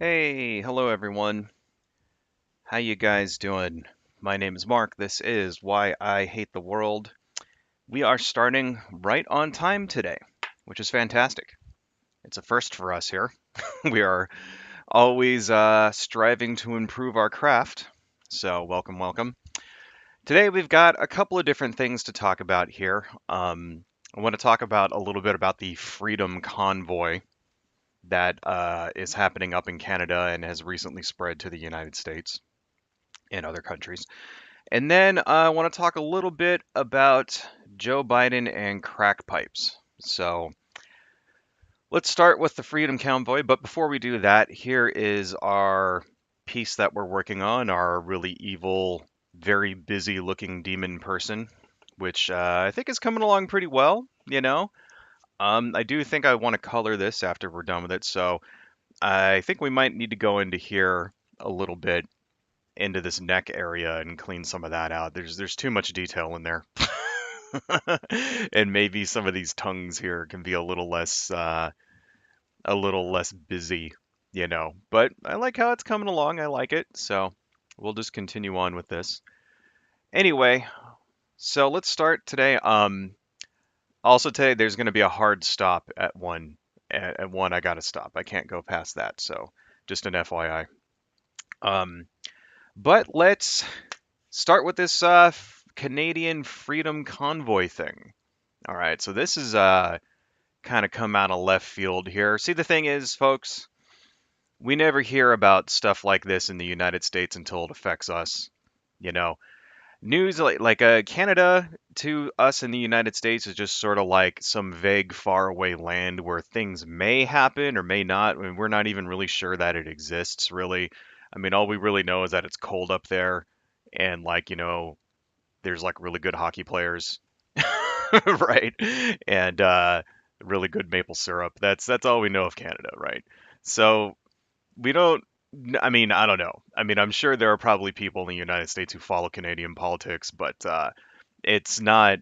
Hey, hello everyone. How you guys doing? My name is Mark. This is Why I Hate the World. We are starting right on time today, which is fantastic. It's a first for us here. We are always striving to improve our craft. So, welcome, welcome. Today we've got a couple of different things to talk about here. I want to talk about a little bit about the Freedom Convoy that is happening up in Canada and has recently spread to the United States and other countries. And then I want to talk a little bit about Joe Biden and crack pipes. So let's start with the Freedom Convoy. But before we do that, here is our piece that we're working on, our really evil, very busy looking demon person, which I think is coming along pretty well. I do think I want to color this after we're done with it. So I think we might need to go into here a little bit into this neck area and clean some of that out. There's too much detail in there. And maybe some of these tongues here can be a little less busy. But I like how it's coming along. I like it. So we'll just continue on with this. Anyway, so let's start today. Also today there's going to be a hard stop at one. At one, I got to stop. I can't go past that. So just an FYI. But let's start with this Canadian Freedom Convoy thing. All right, so this is kind of come out of left field here. See, the thing is, folks, we never hear about stuff like this in the United States until it affects us. You know, news like Canada to us in the United States is just sort of like some vague, faraway land where things may happen or may not. I mean, we're not even really sure that it exists, really. I mean, all we really know is that it's cold up there, and there's like really good hockey players, right? And really good maple syrup. That's all we know of Canada, right? So we don't. I mean, I don't know. I mean, I'm sure there are probably people in the United States who follow Canadian politics, but it's not.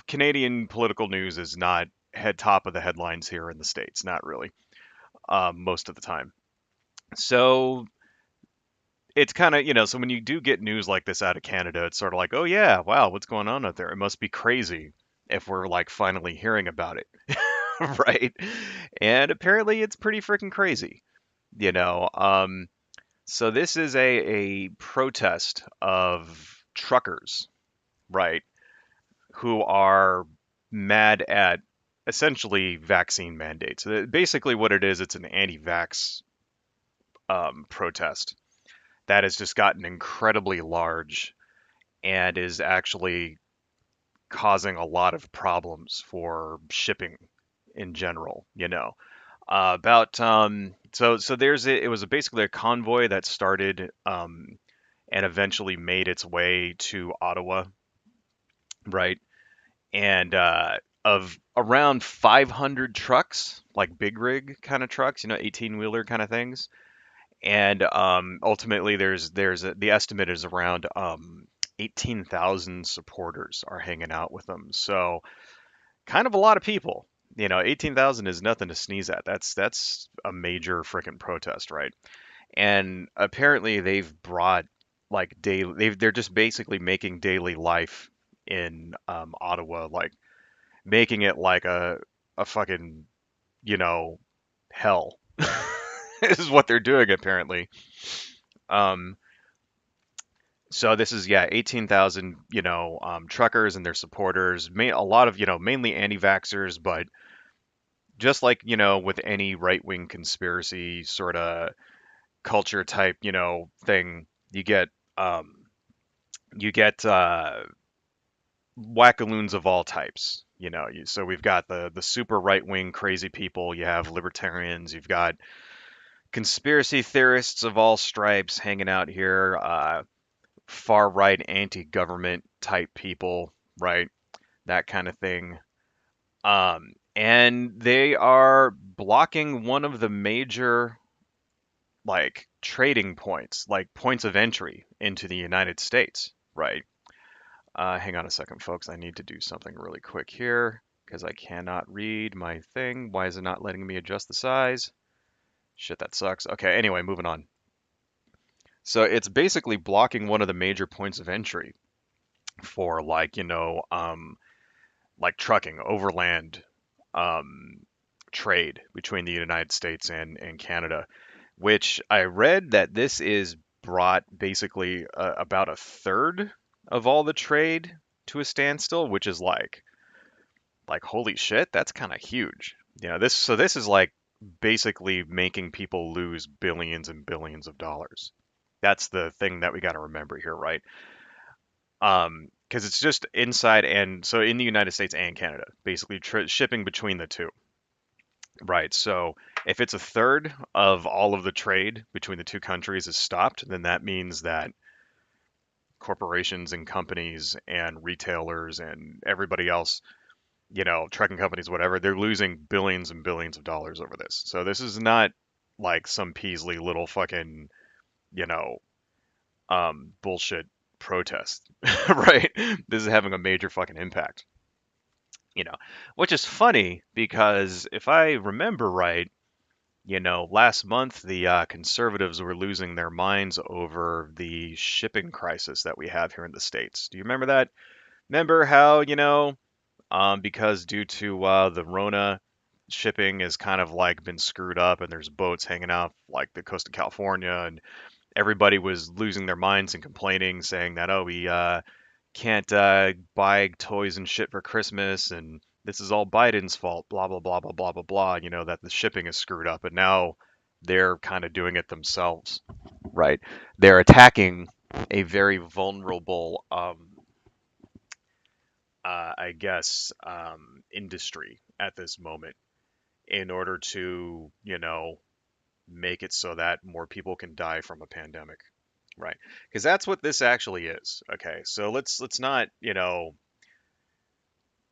Canadian political news is not head top of the headlines here in the States. Not really, most of the time. So it's kind of, so when you do get news like this out of Canada, it's sort of like, oh yeah, wow, what's going on out there? It must be crazy if we're like finally hearing about it, right? And apparently it's pretty freaking crazy, you know. So this is a protest of truckers, right, who are mad at essentially vaccine mandates. Basically, what it is, it's an anti-vax protest that has just gotten incredibly large and is actually causing a lot of problems for shipping in general. About so it was basically a convoy that started and eventually made its way to Ottawa, right? And of around 500 trucks, like big rig kind of trucks, 18 wheeler kind of things. And ultimately, the estimate is around 18,000 supporters are hanging out with them. So kind of a lot of people. 18,000 is nothing to sneeze at. That's a major freaking protest, right? And apparently they've brought like they're just basically making daily life in Ottawa, like making it like a fucking you know hell is what they're doing apparently. Um, So this is, yeah, 18,000, truckers and their supporters, a lot of, mainly anti-vaxxers, but just like, with any right-wing conspiracy sort of culture type, thing, you get um you get wackaloons of all types. So we've got the super right-wing crazy people, you have libertarians, you've got conspiracy theorists of all stripes hanging out here, far right anti-government type people, right? That kind of thing. And they are blocking one of the major like trading points, like points of entry into the United States, right? Hang on a second, folks. I need to do something really quick here because I cannot read my thing. Why is it not letting me adjust the size? Shit, that sucks. Okay, anyway, moving on. So it's basically blocking one of the major points of entry for like trucking, overland trade between the United States and Canada, which I read that this is brought basically about a third of all the trade to a standstill, which is like holy shit, that's kind of huge. This is like basically making people lose billions and billions of dollars. That's the thing that we got to remember here, right? Because it's just inside and so in the United States and Canada, basically shipping between the two, right? So if it's a third of all of the trade between the two countries is stopped, then that means that corporations and companies and retailers and everybody else, trucking companies, whatever, they're losing billions and billions of dollars over this. So this is not like some Peasly little fucking, you know, bullshit protest, right? This is having a major fucking impact, you know, which is funny because if I remember right, last month the conservatives were losing their minds over the shipping crisis that we have here in the States. Do you remember that? Remember how, because due to the Rona, shipping has kind of like been screwed up and there's boats hanging out like the coast of California and everybody was losing their minds and complaining, saying that, oh, we can't buy toys and shit for Christmas, and this is all Biden's fault, blah, blah, blah, blah, blah, blah, blah, that the shipping is screwed up. And now they're kind of doing it themselves, right? They're attacking a very vulnerable, I guess, industry at this moment in order to, make it so that more people can die from a pandemic. Right. Because that's what this actually is. Okay. So let's not,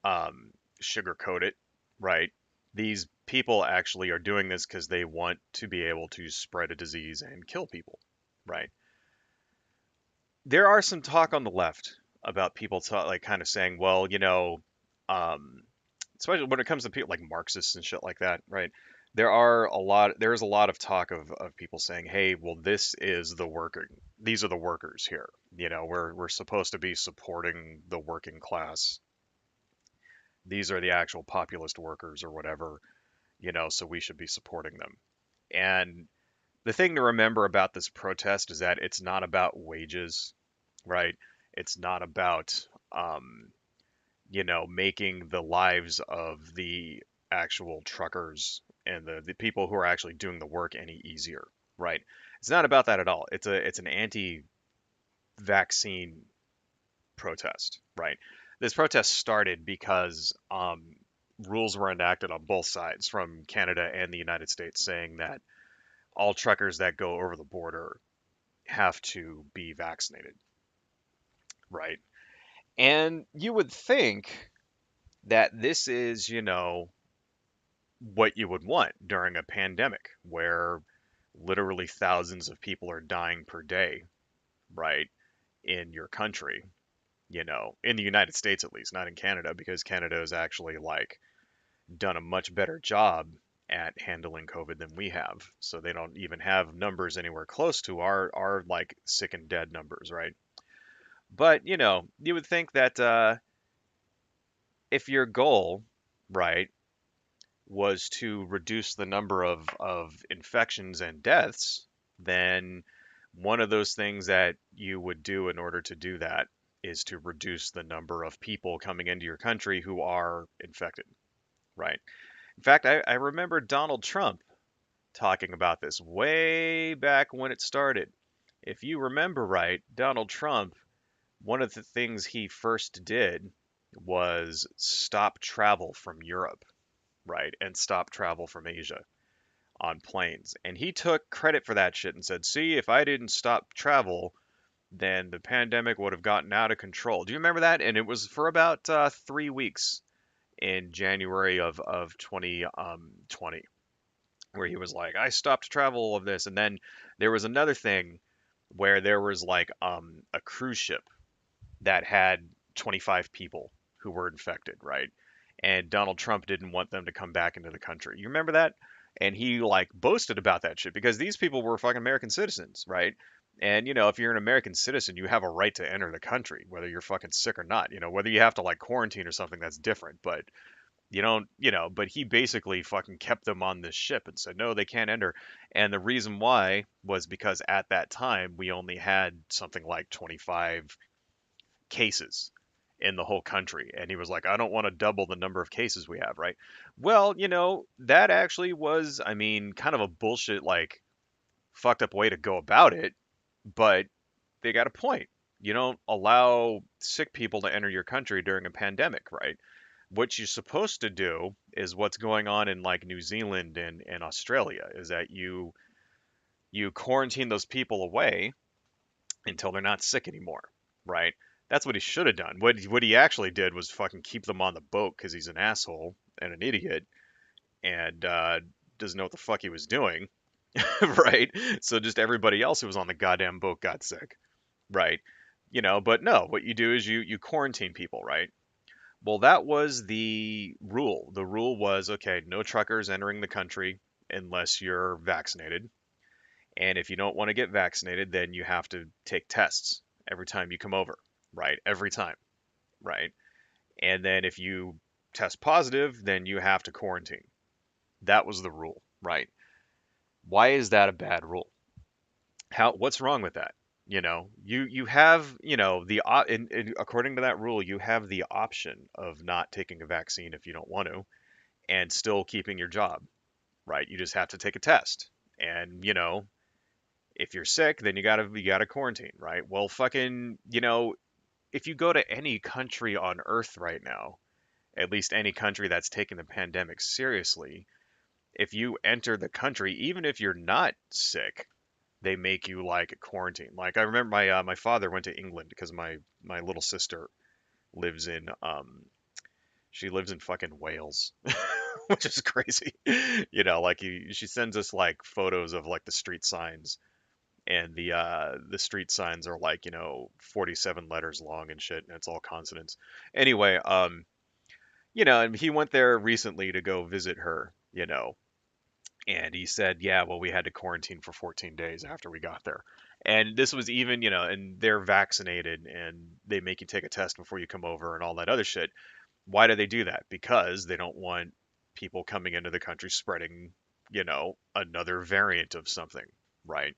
um, sugarcoat it. Right. These people actually are doing this because they want to be able to spread a disease and kill people. Right. There are some talk on the left about people like kind of saying, well, um, especially when it comes to people like Marxists and shit like that, right? There is a lot of talk of people saying, hey, well, these are the workers here. We're supposed to be supporting the working class. These are the actual populist workers or whatever, so we should be supporting them. And the thing to remember about this protest is that it's not about wages, right? It's not about making the lives of the actual truckers and the people who are actually doing the work any easier, right? It's not about that at all. It's an anti-vaccine protest, right? This protest started because rules were enacted on both sides, from Canada and the United States, saying that all truckers that go over the border have to be vaccinated, right? And you would think that this is, what you would want during a pandemic where literally thousands of people are dying per day, right, in your country, in the United States at least, not in Canada, because Canada has actually like done a much better job at handling COVID than we have. So they don't even have numbers anywhere close to our like sick and dead numbers, right? But, you would think that if your goal, right, was to reduce the number of infections and deaths, then one of those things that you would do in order to do that is to reduce the number of people coming into your country who are infected, right? In fact, I remember Donald Trump talking about this way back when it started. If you remember right, Donald Trump, one of the things he first did was stop travel from Europe, right? And stop travel from Asia on planes. And he took credit for that shit and said, see, if I didn't stop travel, then the pandemic would have gotten out of control. Do you remember that? And it was for about 3 weeks in January of 2020, where he was like, I stopped travel of this. And then there was another thing where there was like a cruise ship that had 25 people who were infected, right? And Donald Trump didn't want them to come back into the country. You remember that? And he like boasted about that shit because these people were fucking American citizens, right? And if you're an American citizen, you have a right to enter the country, whether you're fucking sick or not. Whether you have to like quarantine or something, that's different. But you don't, but he basically fucking kept them on this ship and said, no, they can't enter. And the reason why was because at that time, we only had something like 25 cases in the whole country. And he was like, I don't want to double the number of cases we have, right? Well, that actually was, I mean, kind of a bullshit, like, fucked up way to go about it, but they got a point. You don't allow sick people to enter your country during a pandemic, right? What you're supposed to do is what's going on in like New Zealand and Australia is that you quarantine those people away until they're not sick anymore, right? That's what he should have done. What he actually did was fucking keep them on the boat because he's an asshole and an idiot and doesn't know what the fuck he was doing, right? So just everybody else who was on the goddamn boat got sick, right? But no, what you do is you quarantine people, right? Well, that was the rule. The rule was okay, no truckers entering the country unless you're vaccinated. And if you don't want to get vaccinated, then you have to take tests every time you come over, right? Every time, right? And then if you test positive, then you have to quarantine. That was the rule, right? Why is that a bad rule? What's wrong with that? You have, according to that rule, you have the option of not taking a vaccine if you don't want to and still keeping your job, right? You just have to take a test. And, if you're sick, then you gotta quarantine, right? Well, fucking, if you go to any country on earth right now, at least any country that's taking the pandemic seriously, if you enter the country, even if you're not sick, they make you like quarantine. Like I remember my father went to England because my little sister lives in she lives in fucking Wales, which is crazy. Like she sends us like photos of like the street signs, and the street signs are like 47 letters long and shit, and it's all consonants. Anyway, and he went there recently to go visit her, and he said, yeah, well, we had to quarantine for 14 days after we got there. And this was even, and they're vaccinated and they make you take a test before you come over and all that other shit. Why do they do that? Because they don't want people coming into the country spreading, another variant of something, right?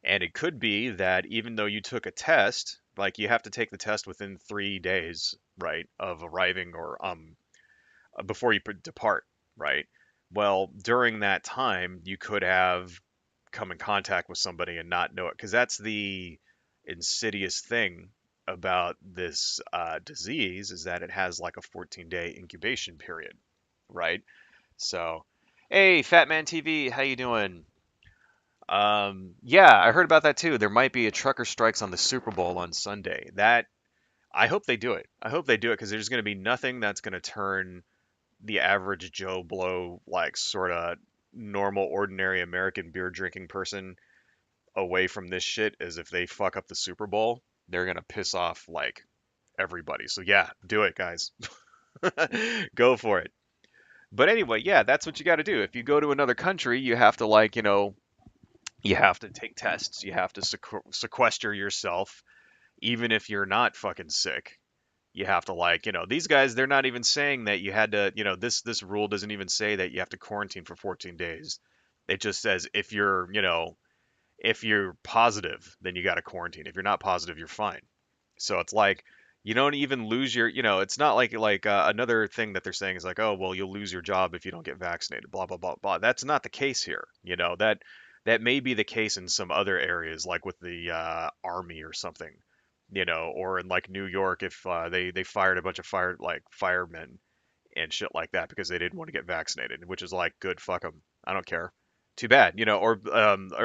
And it could be that even though you took a test, like you have to take the test within 3 days, right, of arriving or before you depart, right? Well, during that time, you could have come in contact with somebody and not know it, because that's the insidious thing about this disease is that it has like a 14-day incubation period, right? So, hey, Fat Man TV, how you doing? Yeah, I heard about that too. There might be a trucker strikes on the Super Bowl on Sunday. That I hope they do it. I hope they do it because there's going to be nothing that's going to turn the average Joe Blow, like sort of normal, ordinary American beer drinking person away from this shit as if they fuck up the Super Bowl. They're gonna piss off like everybody. So yeah, do it, guys. Go for it. But anyway, yeah, that's what you got to do. If you go to another country, you have to like, you have to take tests. You have to sequester yourself, even if you're not fucking sick. You have to like, these guys, they're not even saying that you had to, this rule doesn't even say that you have to quarantine for 14 days. It just says if you're positive, then you got to quarantine. If you're not positive, you're fine. So it's like you don't even lose your, it's not like another thing that they're saying is like, oh, well, you'll lose your job if you don't get vaccinated, blah blah blah blah. That's not the case here. That may be the case in some other areas, like with the army or something, or in like New York if they fired a bunch of firemen and shit like that because they didn't want to get vaccinated, which is like good, fuck them. I don't care. Too bad, or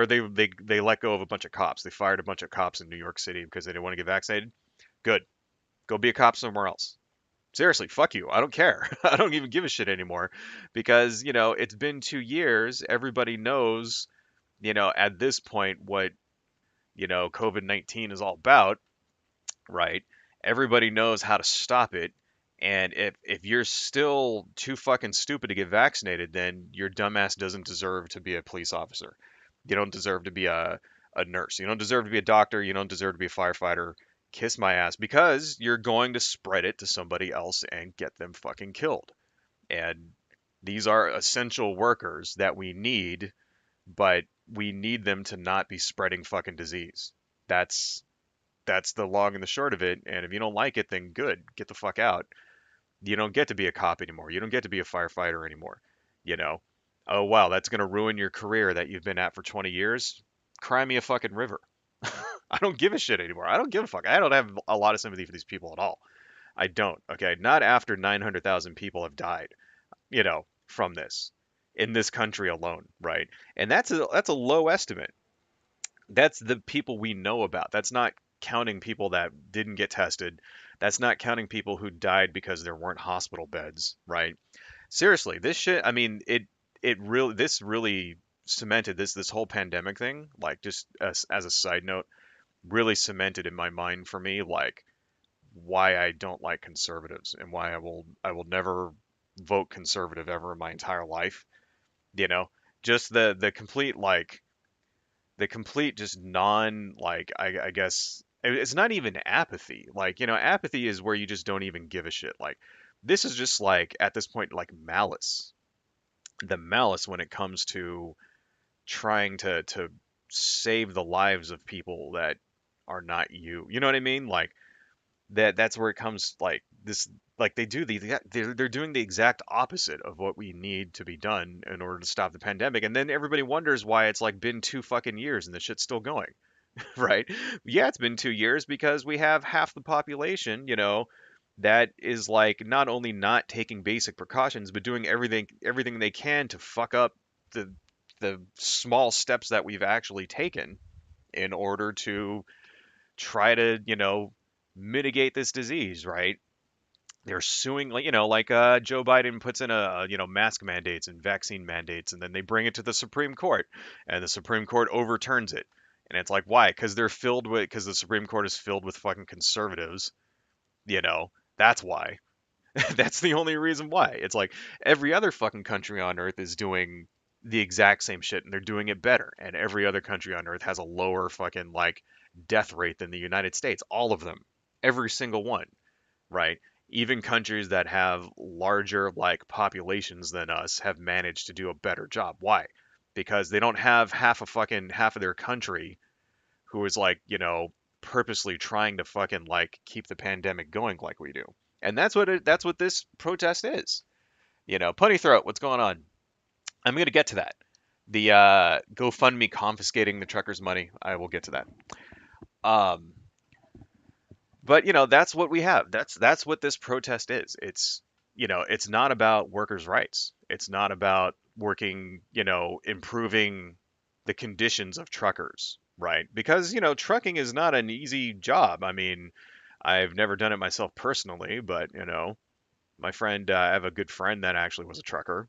they let go of a bunch of cops. They fired a bunch of cops in New York City because they didn't want to get vaccinated. Good, go be a cop somewhere else. Seriously, fuck you. I don't care. I don't even give a shit anymore because it's been 2 years. Everybody knows, at this point what COVID-19 is all about, right? Everybody knows how to stop it, And if you're still too fucking stupid to get vaccinated, then your dumbass doesn't deserve to be a police officer. You don't deserve to be a nurse. You don't deserve to be a doctor. You don't deserve to be a firefighter. Kiss my ass, because you're going to spread it to somebody else and get them fucking killed. And these are essential workers that we need, but we need them to not be spreading fucking disease. That's that's the long and the short of it. And if you don't like it, then good. Get the fuck out. You don't get to be a cop anymore. You don't get to be a firefighter anymore. You know? Oh wow, that's gonna ruin your career that you've been at for 20 years. Cry me a fucking river. I don't give a shit anymore. I don't give a fuck. I don't have a lot of sympathy for these people at all. I don't. Okay, not after 900,000 people have died, from this in this country alone, right? And that's a low estimate. That's the people we know about. That's not counting people that didn't get tested. That's not counting people who died because there weren't hospital beds, right? Seriously, this shit, I mean, this really cemented this whole pandemic thing, like just as a side note, really cemented in my mind for me like why I don't like conservatives and why I will never vote conservative ever in my entire life, you know? Just the complete just non like I guess it's not even apathy. Like, apathy is where you just don't even give a shit. Like this is just like at this point like malice. The malice when it comes to trying to save the lives of people that are not you. You know what I mean? Like that's where it comes like this like they're doing the exact opposite of what we need to be done in order to stop the pandemic, and then everybody wonders why it's like been 2 fucking years and the shit's still going. Right? Yeah, it's been 2 years because we have half the population, that is like not only not taking basic precautions, but doing everything they can to fuck up the the small steps that we've actually taken in order to try to, mitigate this disease, right? They're suing, like, Joe Biden puts in mask mandates and vaccine mandates, and then they bring it to the Supreme Court, and the Supreme Court overturns it. And it's like, why? Because the Supreme Court is filled with fucking conservatives, that's why. That's the only reason why. It's like every other fucking country on earth is doing the exact same shit and they're doing it better. And every other country on earth has a lower fucking like death rate than the United States. All of them. Every single one, right? Even countries that have larger like populations than us have managed to do a better job. Why? Because they don't have half of their country who is like, purposely trying to fucking like keep the pandemic going like we do. And that's what this protest is. Punny Throat, what's going on? I'm gonna get to that. The GoFundMe confiscating the truckers' money. I will get to that. Um, but that's what we have. That's what this protest is. It's not about workers' rights. It's not about working, improving the conditions of truckers, right? Because, trucking is not an easy job. I mean, I've never done it myself personally, but, my friend, I have a good friend that actually was a trucker,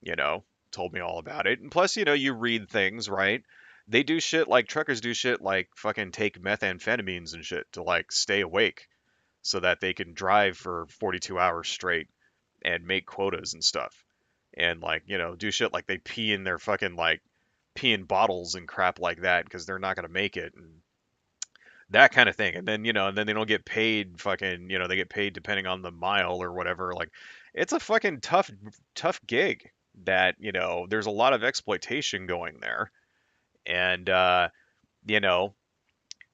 you know, told me all about it. And plus, you read things, right? They do shit like truckers do shit like fucking take methamphetamines and shit to like stay awake so that they can drive for 42 hours straight and make quotas and stuff. And like, do shit like they pee in their fucking like pee in bottles and crap like that because they're not going to make it and that kind of thing. And then they don't get paid fucking, they get paid depending on the mile or whatever. Like it's a fucking tough gig that, there's a lot of exploitation going there. And you know,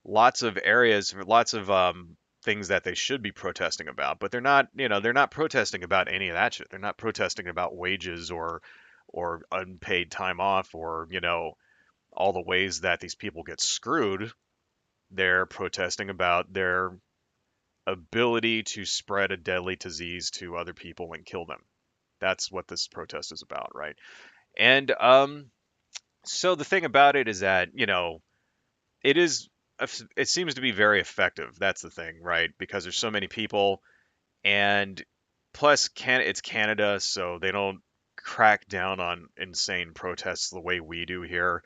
lots of areas, lots of things that they should be protesting about, but they're not protesting about any of that shit. They're not protesting about wages or unpaid time off or, all the ways that these people get screwed. They're protesting about their ability to spread a deadly disease to other people and kill them. That's what this protest is about, right? And so the thing about it is that, it is it seems to be very effective. That's the thing, right? Because there's so many people and plus it's Canada, so they don't crack down on insane protests the way we do here.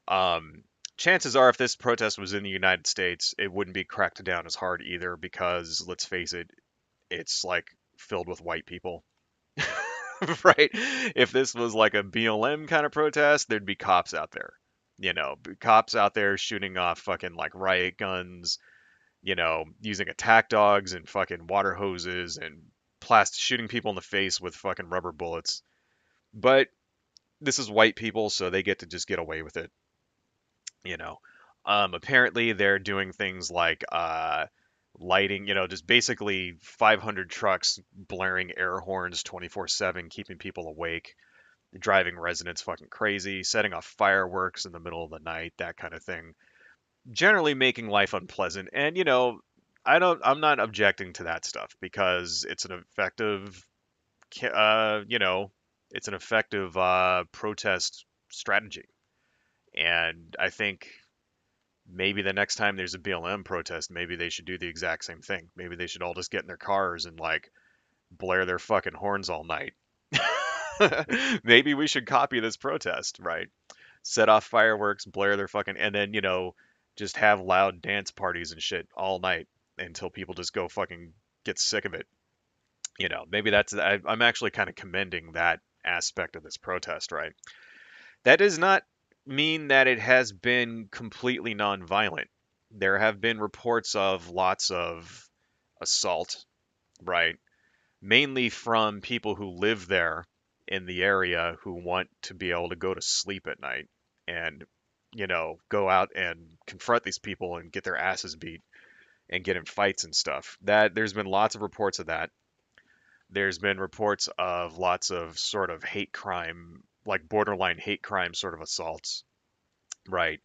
Um, Chances are, if this protest was in the United States, it wouldn't be cracked down as hard either, because let's face it, it's like filled with white people. Right? If this was like a BLM kind of protest, there'd be cops out there. Cops out there shooting off fucking like riot guns, using attack dogs and fucking water hoses and shooting people in the face with fucking rubber bullets. But this is white people, so they get to just get away with it, you know. Apparently they're doing things like lighting, just basically 500 trucks blaring air horns 24/7, keeping people awake, driving residents fucking crazy, setting off fireworks in the middle of the night, that kind of thing. Generally making life unpleasant. And I'm not objecting to that stuff because it's an effective ca- uh, you know, it's an effective protest strategy. And I think maybe the next time there's a BLM protest, maybe they should do the exact same thing. Maybe they should all just get in their cars and like blare their fucking horns all night. Maybe we should copy this protest, right? Set off fireworks, blare their fucking, and then, just have loud dance parties and shit all night until people just go fucking get sick of it. Maybe I'm actually kind of commending that aspect of this protest, right? That does not mean that it has been completely nonviolent. There have been reports of lots of assault, right? Mainly from people who live there in the area who want to be able to go to sleep at night and, go out and confront these people and get their asses beat and get in fights and stuff. That there's been lots of reports of that. There's been reports of lots of sort of hate crime, like borderline hate crime sort of assaults, right?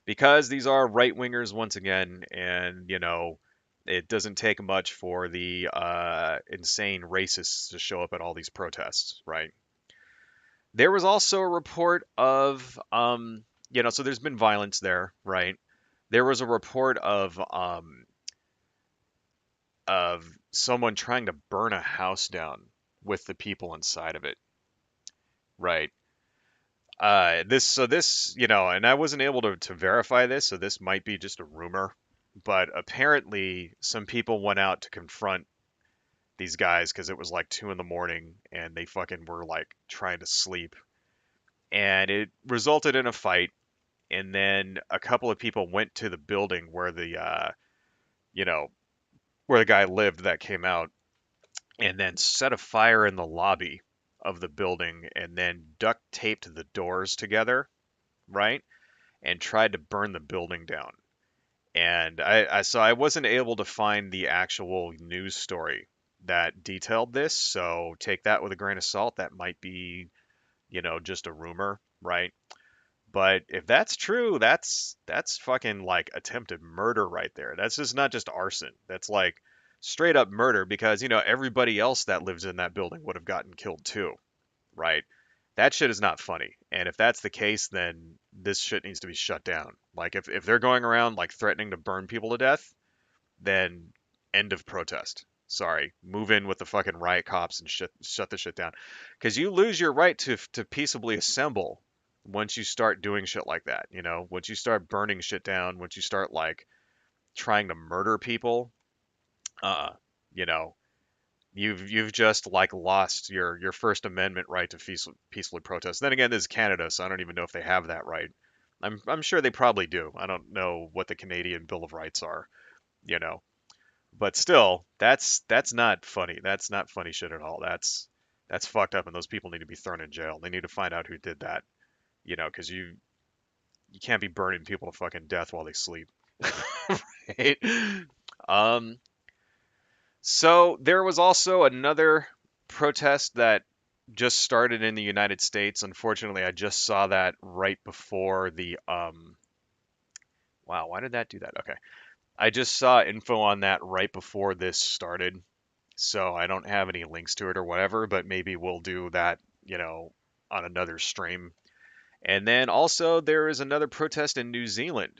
Because these are right wingers once again, and it doesn't take much for the insane racists to show up at all these protests, right? There was also a report of, so there's been violence there, right? There was a report of someone trying to burn a house down with the people inside of it, right? And I wasn't able to verify this, so this might be just a rumor, but apparently some people went out to confront these guys because it was like 2 in the morning and they fucking were like trying to sleep, and it resulted in a fight. And then a couple of people went to the building you know, where the guy lived that came out, and then set a fire in the lobby of the building, and then duct taped the doors together, right? And tried to burn the building down. And I wasn't able to find the actual news story that detailed this, so take that with a grain of salt. That might be, just a rumor, right? But if that's true, that's fucking like attempted murder right there. That's just not just arson. That's like straight up murder because, everybody else that lives in that building would have gotten killed too, right? That shit is not funny. And if that's the case, then this shit needs to be shut down. Like if they're going around like threatening to burn people to death, then end of protest. Sorry, move in with the fucking riot cops and shut the shit down. Because you lose your right to peaceably assemble once you start doing shit like that. Once you start burning shit down, once you start like trying to murder people, uh, you know, you've just like lost your First Amendment right to peacefully protest. Then again, this is Canada, so I don't even know if they have that right. I'm sure they probably do. I don't know what the Canadian Bill of Rights are, you know. But still, that's not funny. That's not funny shit at all. That's fucked up, and those people need to be thrown in jail. They need to find out who did that, because you can't be burning people to fucking death while they sleep, right? Um, so there was also another protest that just started in the United States. Unfortunately, I just saw that right before the wow, why did that do that? Okay. I just saw info on that right before this started. So I don't have any links to it or whatever, but maybe we'll do that, on another stream. And then also there is another protest in New Zealand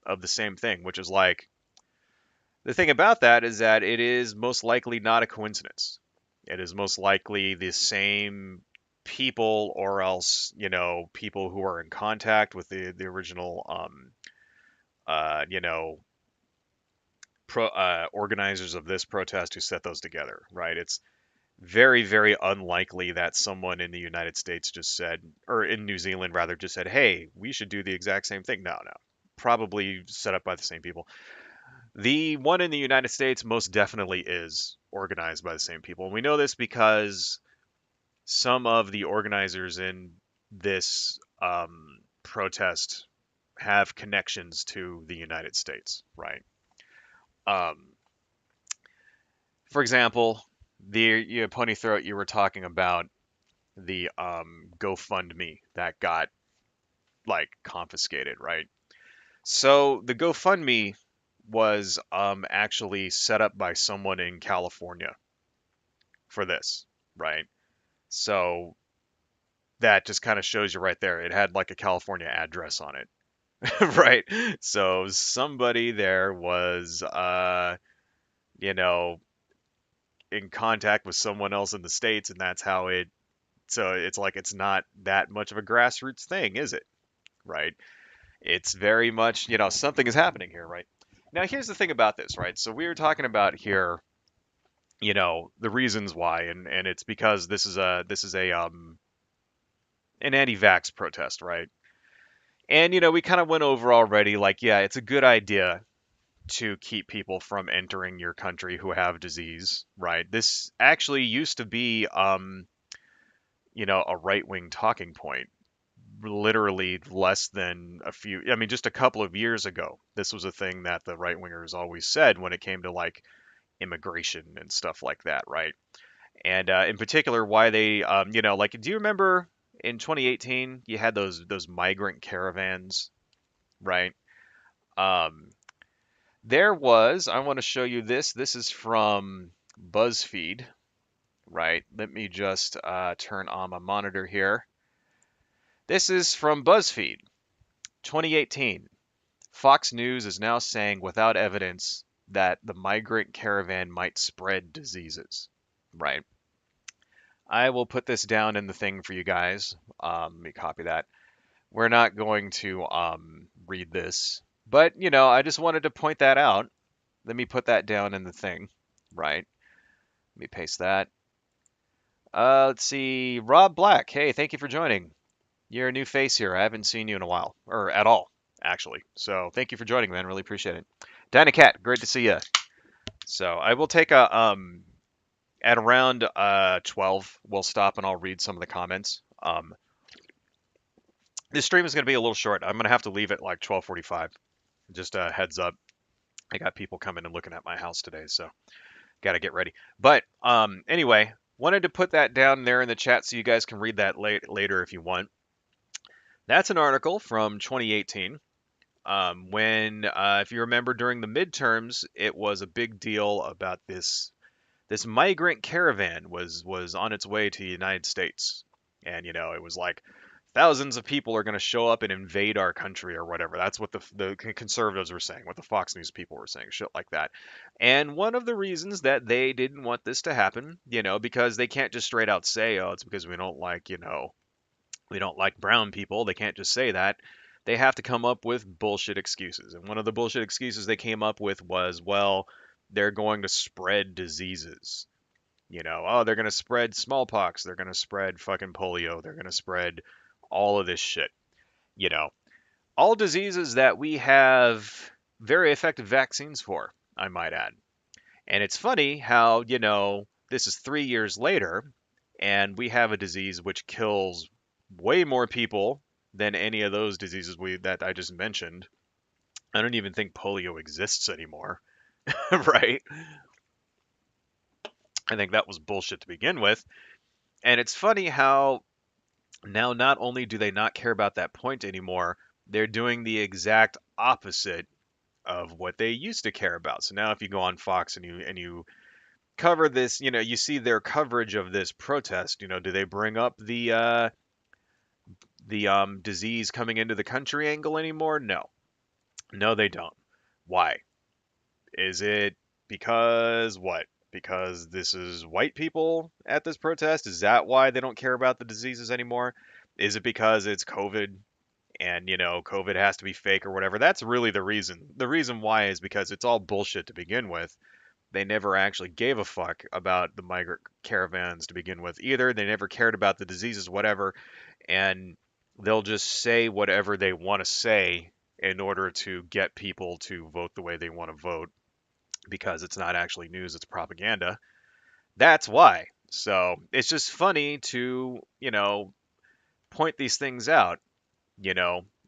of the same thing, which is like the thing about that is that it is most likely not a coincidence. It is most likely the same people or else, people who are in contact with the original uh, you know, organizers of this protest who set those together, right? It's very, very unlikely that someone in the United States just said, or in New Zealand rather, just said, "Hey, we should do the exact same thing." No, no. Probably set up by the same people. The one in the United States most definitely is organized by the same people. And we know this because some of the organizers in this protest have connections to the United States, right? Um, for example, Pony Throat, you were talking about the GoFundMe that got like confiscated, right? So the GoFundMe was actually set up by someone in California for this, right? So that just kind of shows you right there. It had like a California address on it, right? So somebody there was, you know, in contact with someone else in the States, and that's how it. So it's like it's not that much of a grassroots thing, is it? Right? It's very much, something is happening here, right? Now, here's the thing about this, right? So we were talking about here, the reasons why, and it's because this is a an anti-vax protest, right? And we kind of went over already, like, yeah, it's a good idea to keep people from entering your country who have disease, right? This actually used to be, a right-wing talking point literally less than I mean, just a couple of years ago. This was a thing that the right wingers always said when it came to like immigration and stuff like that, right? And in particular, why they, like, do you remember in 2018 you had those migrant caravans, right? Um, I want to show you this. This is from BuzzFeed, right? Let me just turn on my monitor here. This is from BuzzFeed, 2018. Fox News is now saying without evidence that the migrant caravan might spread diseases. Right. I will put this down in the thing for you guys. Let me copy that. We're not going to read this, but I just wanted to point that out. Let me put that down in the thing. Right. Let me paste that. Let's see. Rob Black. Hey, thank you for joining. You're a new face here. I haven't seen you in a while, or at all, actually. So thank you for joining, man. Really appreciate it. Dynacat, great to see you. So I will take a at around 12. We'll stop and I'll read some of the comments. This stream is going to be a little short. I'm going to have to leave at like 12:45. Just a heads up. I got people coming and looking at my house today, so got to get ready. But anyway, wanted to put that down there in the chat so you guys can read that later if you want. That's an article from 2018. When, if you remember, during the midterms, it was a big deal about this migrant caravan was on its way to the United States, and it was like thousands of people are going to show up and invade our country or whatever. That's what the conservatives were saying, what the Fox News people were saying, shit like that. And one of the reasons that they didn't want this to happen, because they can't just straight out say, oh, it's because we don't like, we don't like brown people. They can't just say that. They have to come up with bullshit excuses. And one of the bullshit excuses they came up with was, well, they're going to spread diseases. Oh, they're going to spread smallpox. They're going to spread fucking polio. They're going to spread all of this shit. You know, all diseases that we have very effective vaccines for, I might add. And it's funny how, this is 3 years later, and we have a disease which kills way more people than any of those diseases that I just mentioned. I don't even think polio exists anymore, right? I think that was bullshit to begin with. And it's funny how now not only do they not care about that point anymore, they're doing the exact opposite of what they used to care about. So now if you go on Fox and you cover this, you see their coverage of this protest, do they bring up the disease coming into the country angle anymore? No. No, they don't. Why? Is it because what? Because this is white people at this protest? Is that why they don't care about the diseases anymore? Is it because it's COVID and COVID has to be fake or whatever. That's really the reason. The reason why is because it's all bullshit to begin with. They never actually gave a fuck about the migrant caravans to begin with either. They never cared about the diseases, whatever, and they'll just say whatever they want to say in order to get people to vote the way they want to vote because it's not actually news, it's propaganda. That's why. So it's just funny to, point these things out.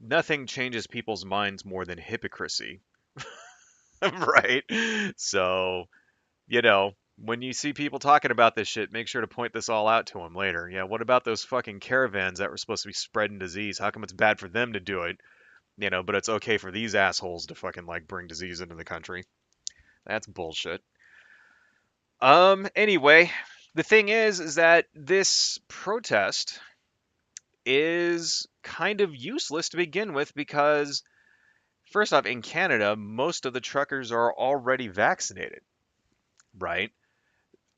Nothing changes people's minds more than hypocrisy, right? So, when you see people talking about this shit, make sure to point this all out to them later. Yeah, what about those fucking caravans that were supposed to be spreading disease? How come it's bad for them to do it, but it's okay for these assholes to fucking like bring disease into the country? That's bullshit. Anyway, the thing is that this protest is kind of useless to begin with because first off, in Canada, most of the truckers are already vaccinated, right?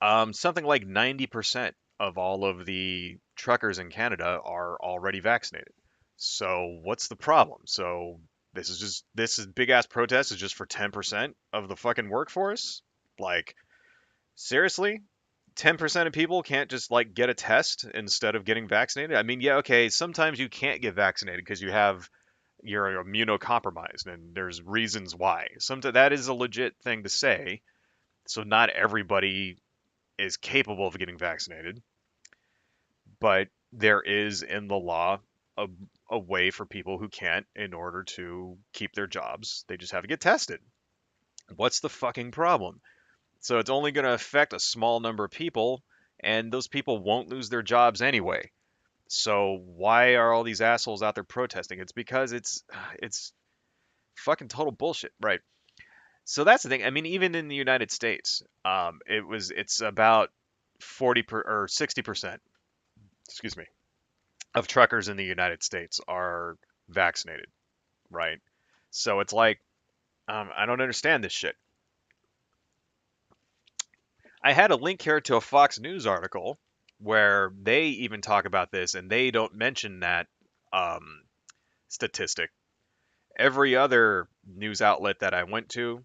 Something like 90% of all of the truckers in Canada are already vaccinated. So what's the problem? So this is big ass protest is just for 10% of the fucking workforce? Like seriously? 10% of people can't just like get a test instead of getting vaccinated? I mean, yeah, okay, sometimes you can't get vaccinated because you're immunocompromised and there's reasons why. Sometimes that is a legit thing to say. So not everybody is capable of getting vaccinated, but there is in the law a, a way for people who can't in order to keep their jobs. They just have to get tested. What's the fucking problem? So it's only going to affect a small number of people, and those people won't lose their jobs anyway. So why are all these assholes out there protesting? It's because it's fucking total bullshit, right? So that's the thing. I mean, even in the United States, it's about 60%, excuse me, of truckers in the United States are vaccinated, right? So it's like, I don't understand this shit. I had a link here to a Fox News article where they even talk about this, and they don't mention that um, statistic. Every other news outlet that I went to,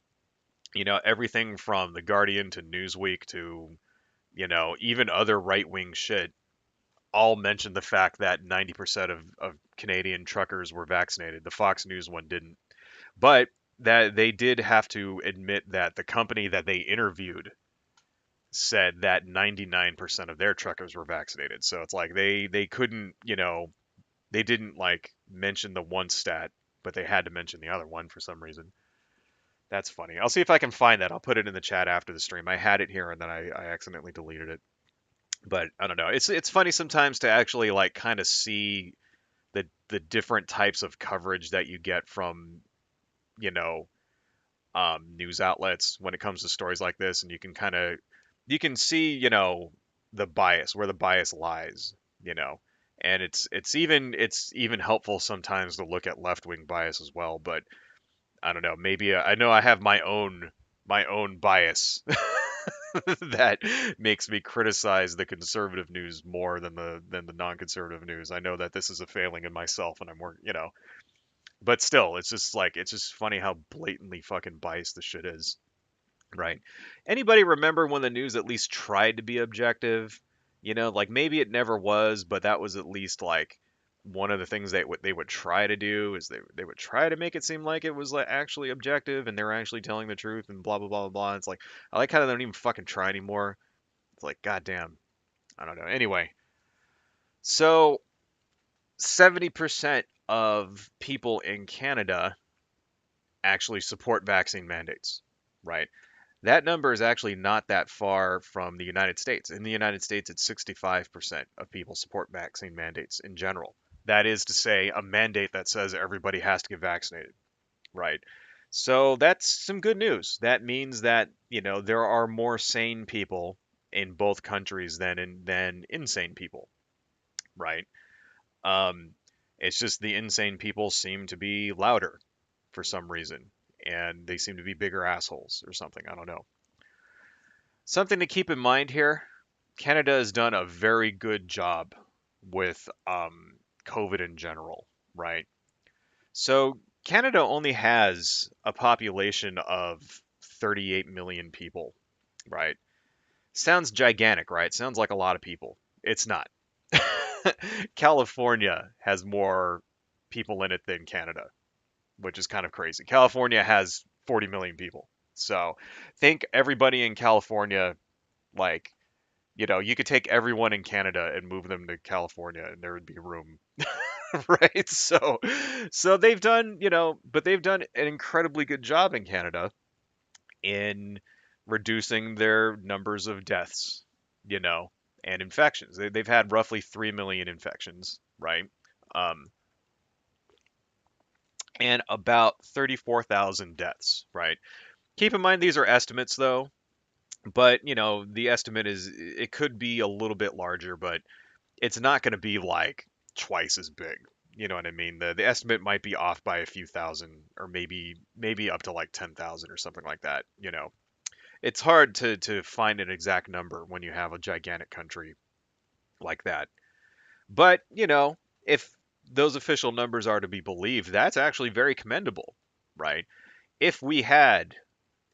everything from The Guardian to Newsweek to, even other right wing shit, all mentioned the fact that 90% of Canadian truckers were vaccinated. The Fox News one didn't. But that they did have to admit that the company that they interviewed said that 99% of their truckers were vaccinated. So it's like they couldn't, they didn't like mention the one stat, but they had to mention the other one for some reason. That's funny. I'll see if I can find that. I'll put it in the chat after the stream. I had it here and then I accidentally deleted it. But I don't know. It's funny sometimes to actually like kind of see the different types of coverage that you get from, you know, news outlets when it comes to stories like this, and you can see, the bias, where the bias lies, you know. And it's even helpful sometimes to look at left-wing bias as well, but I don't know, maybe I know I have my own bias that makes me criticize the conservative news more than the non-conservative news. I know that this is a failing in myself and I'm working, but still, it's just funny how blatantly fucking biased the shit is. Right. Anybody remember when the news at least tried to be objective? Like maybe it never was, but that was at least like one of the things they would try to do is they would try to make it seem like it was like actually objective and they were actually telling the truth and blah blah blah blah blah. It's like I like how they don't even fucking try anymore. It's like goddamn, I don't know. Anyway, so 70% of people in Canada actually support vaccine mandates, right? That number is actually not that far from the United States. In the United States, it's 65% of people support vaccine mandates in general. That is to say, a mandate that says everybody has to get vaccinated, right? So that's some good news. That means that, there are more sane people in both countries than insane people, right? Um, it's just the insane people seem to be louder for some reason, and they seem to be bigger assholes or something. I don't know. Something to keep in mind here, Canada has done a very good job with COVID in general, right? So Canada only has a population of 38 million people, right? Sounds gigantic, right? Sounds like a lot of people. It's not. California has more people in it than Canada, which is kind of crazy. California has 40 million people. So think everybody in California, like, you could take everyone in Canada and move them to California and there would be room. Right? So they've done, but they've done an incredibly good job in Canada in reducing their numbers of deaths, you know, and infections. They've had roughly 3 million infections, right? Um, and about 34,000 deaths, right? Keep in mind these are estimates though, but the estimate is it could be a little bit larger, but it's not going to be like twice as big. You know what I mean? The estimate might be off by a few thousand or maybe up to like 10,000 or something like that, It's hard to find an exact number when you have a gigantic country like that. But, if those official numbers are to be believed, that's actually very commendable, right? If we had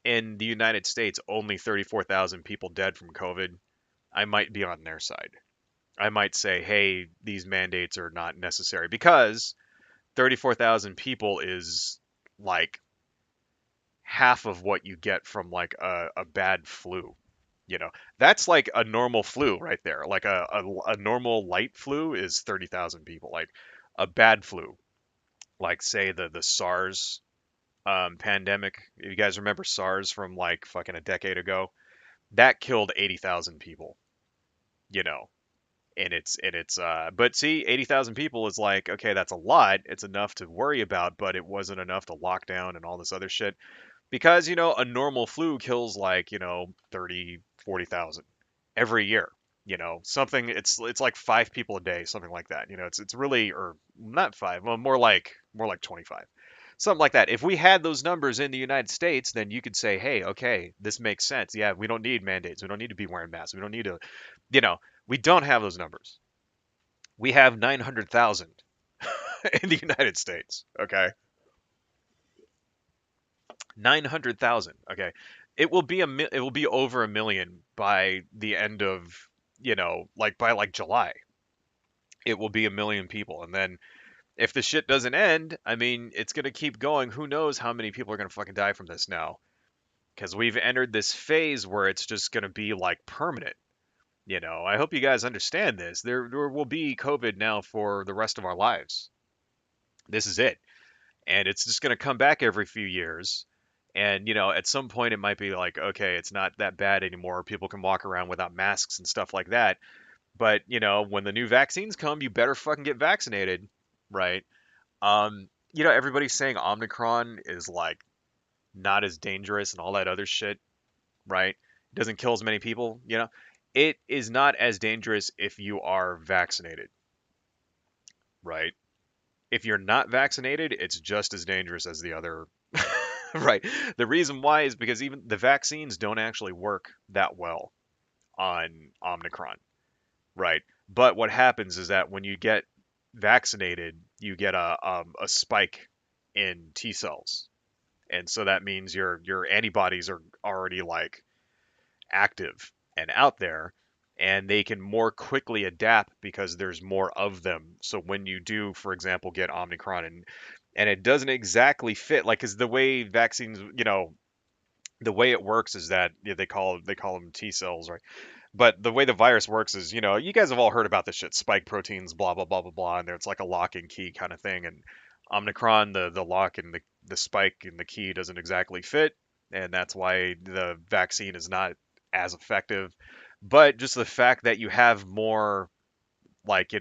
in the United States only 34,000 people dead from COVID, I might be on their side. I might say, hey, these mandates are not necessary because 34,000 people is like half of what you get from like a bad flu. You know, that's like a normal flu right there. Like a normal light flu is 30,000 people. Like a bad flu, like say the SARS pandemic. You guys remember SARS from like fucking a decade ago? That killed 80,000 people. You know, but see, 80,000 people is like, okay, that's a lot. It's enough to worry about, but it wasn't enough to lock down and all this other shit. Because, a normal flu kills like, 30, 40,000 every year. Something it's like 5 people a day, something like that. It's really, or not five, well, more like 25. Something like that. If we had those numbers in the United States, then you could say, hey, okay, this makes sense. Yeah, we don't need mandates. We don't need to be wearing masks. We don't need to, you know, we don't have those numbers. We have 900,000 in the United States. Okay. 900,000. Okay. It will be over a million by the end of, like by like July. It will be a million people. And then if the shit doesn't end, I mean, it's going to keep going. Who knows how many people are going to fucking die from this now? Because we've entered this phase where it's just going to be like permanent. I hope you guys understand this. There will be COVID now for the rest of our lives. This is it. And it's just going to come back every few years. And, at some point it might be like, okay, it's not that bad anymore. People can walk around without masks and stuff like that. But, when the new vaccines come, you better fucking get vaccinated, right? Everybody's saying Omicron is like not as dangerous and all that other shit, right? It doesn't kill as many people. It is not as dangerous if you are vaccinated, right? If you're not vaccinated, it's just as dangerous as the other. Right. The reason why is because even the vaccines don't actually work that well on Omicron, right? But what happens is that when you get vaccinated, you get a spike in T cells, and so that means your antibodies are already like active and out there, and they can more quickly adapt because there's more of them. So when you do, for example, get Omicron and it doesn't exactly fit, like, because the way vaccines, the way it works is that they call them T cells, right? But the way the virus works is, you guys have all heard about this shit, spike proteins, blah blah blah blah blah, and it's like a lock and key kind of thing. And Omicron, the lock and the spike and the key doesn't exactly fit, and that's why the vaccine is not as effective. But just the fact that you have more, like,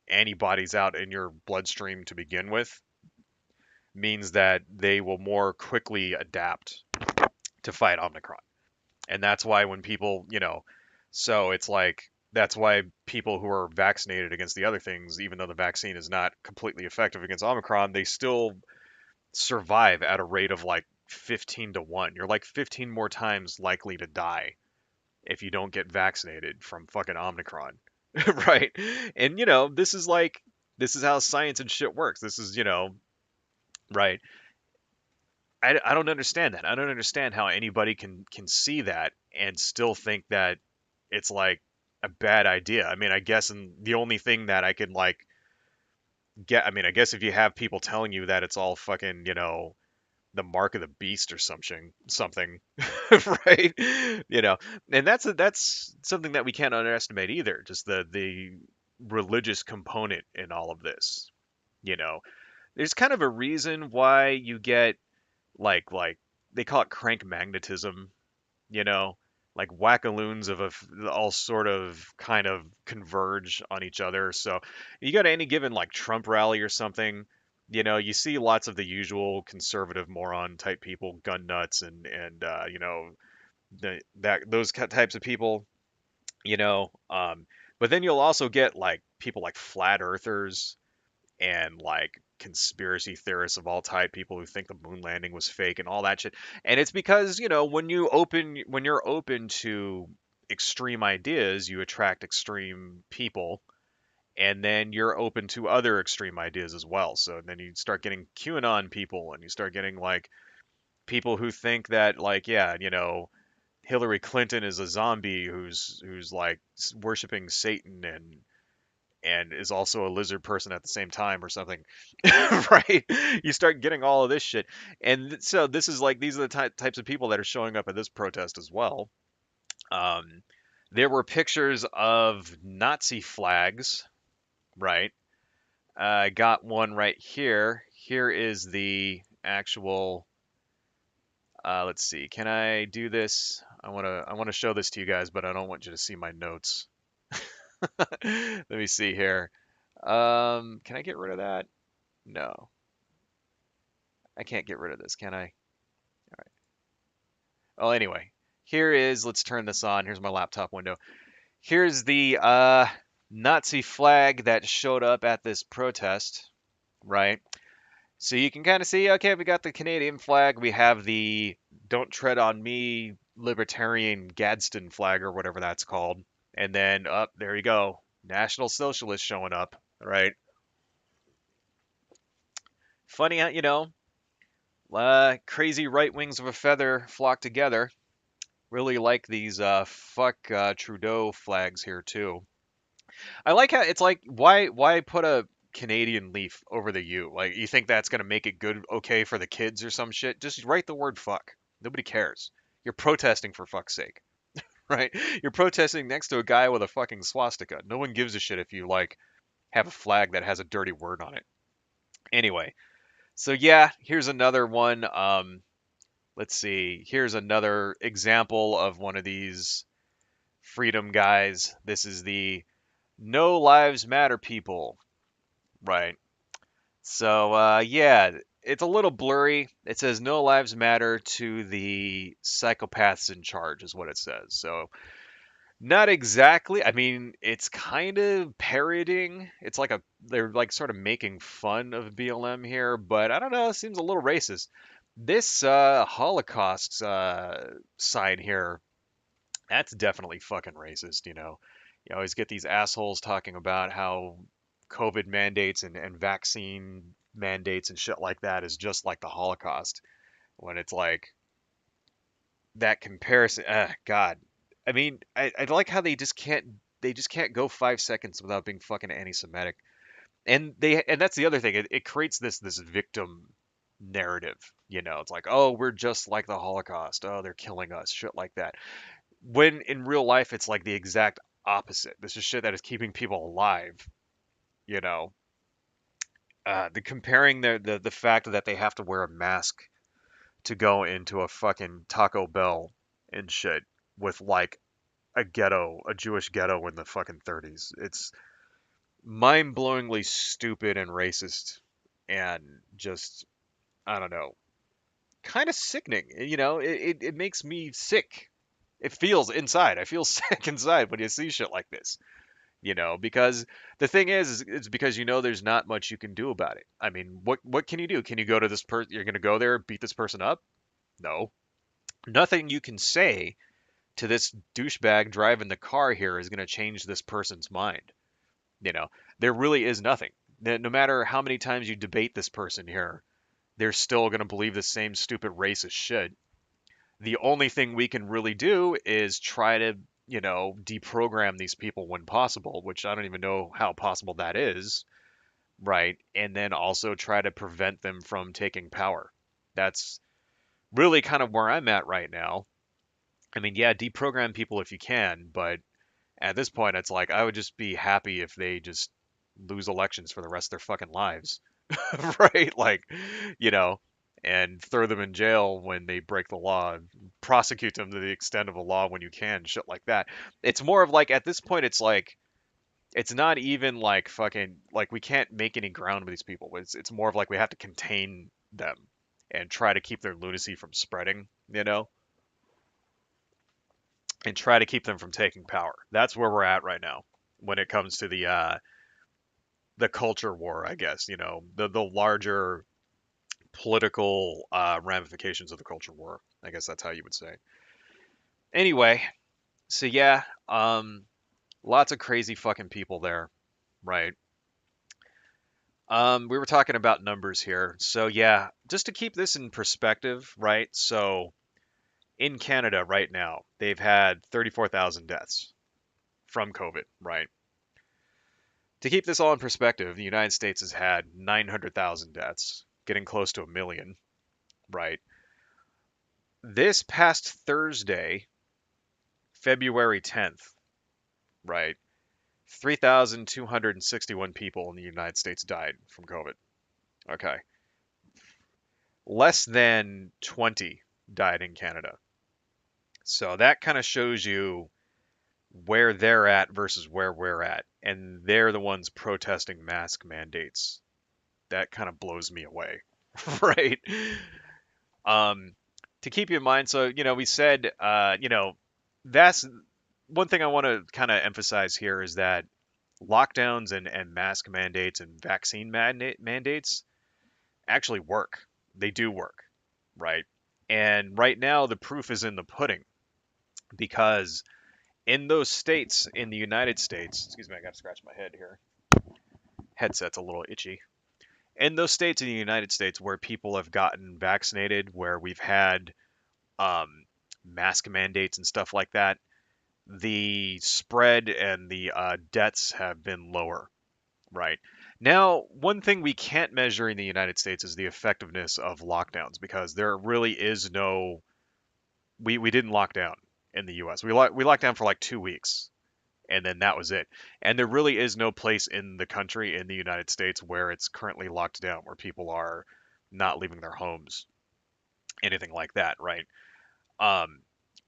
antibodies out in your bloodstream to begin with means that they will more quickly adapt to fight Omicron. And that's why when people, so it's like that's why people who are vaccinated against the other things, even though the vaccine is not completely effective against Omicron, they still survive at a rate of like 15 to 1. You're like 15 more times likely to die if you don't get vaccinated from fucking Omicron. Right? And this is how science and shit works. This is, right? I don't understand that. I don't understand how anybody can see that and still think that it's like a bad idea. I mean, I guess, and the only thing that I could like get, I mean, I guess if you have people telling you that it's all fucking, the mark of the beast or something, right? You know, and that's something that we can't underestimate either. Just the religious component in all of this. You know, there's kind of a reason why you get like they call it crank magnetism, you know, like wackaloons all sort of kind of converge on each other. So you go to any given like Trump rally or something, you see lots of the usual conservative moron type people, gun nuts and those types of people, you know. But then you'll also get like people like flat earthers and like conspiracy theorists of all type, people who think the moon landing was fake and all that shit. And it's because, when you're open to extreme ideas, you attract extreme people. And then you're open to other extreme ideas as well. So then you start getting QAnon people, and you start getting like people who think that, like, yeah, Hillary Clinton is a zombie who's like worshiping Satan and is also a lizard person at the same time or something, right? You start getting all of this shit. And so this is like, these are the types of people that are showing up at this protest as well. Um, there were pictures of Nazi flags, right? I got one right here. Here is the actual. Let's see. Can I do this? I want to show this to you guys, but I don't want you to see my notes. Let me see here. Can I get rid of that? No, I can't get rid of this, can I? Oh, anyway, let's turn this on. Here's my laptop window. Here's the Nazi flag that showed up at this protest, right? So you can kind of see, okay, we got the Canadian flag, we have the Don't Tread on Me libertarian Gadsden flag or whatever that's called. And then up there you go, National Socialist showing up, right? Funny how, crazy right wings of a feather flock together. Really like these fuck Trudeau flags here too. I like how it's like, why put a Canadian leaf over the U? Like, you think that's gonna make it good, okay, for the kids or some shit? Just write the word fuck. Nobody cares. You're protesting, for fuck's sake, right? You're protesting next to a guy with a fucking swastika. No one gives a shit if you like have a flag that has a dirty word on it. Anyway, so yeah, here's another one. Let's see. Here's another example of one of these freedom guys. This is the No Lives Matter people, right? So, yeah, it's a little blurry. It says No Lives Matter to the psychopaths in charge, is what it says. So, not exactly. I mean, it's kind of parodying. They're like sort of making fun of BLM here, but I don't know. It seems a little racist. This Holocaust sign here, that's definitely fucking racist, you know. You always get these assholes talking about how COVID mandates and vaccine mandates and shit like that is just like the Holocaust. When it's like that comparison, God. I mean, I like how they just can't go 5 seconds without being fucking anti-Semitic. And that's the other thing. It creates this victim narrative. It's like, oh, we're just like the Holocaust. Oh, they're killing us, shit like that. When in real life, it's like the exact opposite. This is shit that is keeping people alive. You know, the comparing the fact that they have to wear a mask to go into a fucking Taco Bell and shit with like a Jewish ghetto in the fucking 30s. It's mind-blowingly stupid and racist and just, I don't know, kind of sickening. It makes me sick. It feels inside. I feel sick inside when you see shit like this. Because the thing is it's because there's not much you can do about it. I mean, what can you do? Can you go to this person? You're gonna go there, beat this person up? No, nothing you can say to this douchebag driving the car here is gonna change this person's mind. You know, there really is nothing. No matter how many times you debate this person here, they're still going to believe the same stupid racist shit. The only thing we can really do is try to, deprogram these people when possible, which I don't even know how possible that is, right? And then also try to prevent them from taking power. That's really kind of where I'm at right now. I mean, yeah, deprogram people if you can, but at this point, it's like I would just be happy if they just lose elections for the rest of their fucking lives, right? Like, you know, and throw them in jail when they break the law, prosecute them to the extent of the law when you can, shit like that. It's more of like at this point, it's like it's not even like fucking like we can't make any ground with these people. It's more of like we have to contain them and try to keep their lunacy from spreading, and try to keep them from taking power. That's where we're at right now when it comes to the culture war, I guess, the larger political ramifications of the culture war. I guess that's how you would say. Anyway, so yeah, lots of crazy fucking people there, right? We were talking about numbers here. So yeah, just to keep this in perspective, right? So in Canada right now, they've had 34,000 deaths from COVID, right? To keep this all in perspective, the United States has had 900,000 deaths, getting close to a million, right? This past Thursday, February 10th, right? 3,261 people in the United States died from COVID. Okay. Less than 20 died in Canada. So that kind of shows you where they're at versus where we're at. And they're the ones protesting mask mandates. That kind of blows me away, right? Um, to keep you in mind, so we said, that's one thing I want to kind of emphasize here is that lockdowns and mask mandates and vaccine mandates actually work. They do work, right? And right now, the proof is in the pudding because in those states in the United States, excuse me, I got to scratch my head here. Headset's a little itchy. In those states in the United States where people have gotten vaccinated, where we've had mask mandates and stuff like that, the spread and the deaths have been lower, right? Now, one thing we can't measure in the United States is the effectiveness of lockdowns because there really is no. We didn't lock down in the U.S. We locked down for like 2 weeks, and then that was it. And there really is no place in the country in the United States where it's currently locked down, where people are not leaving their homes, anything like that, right? Um,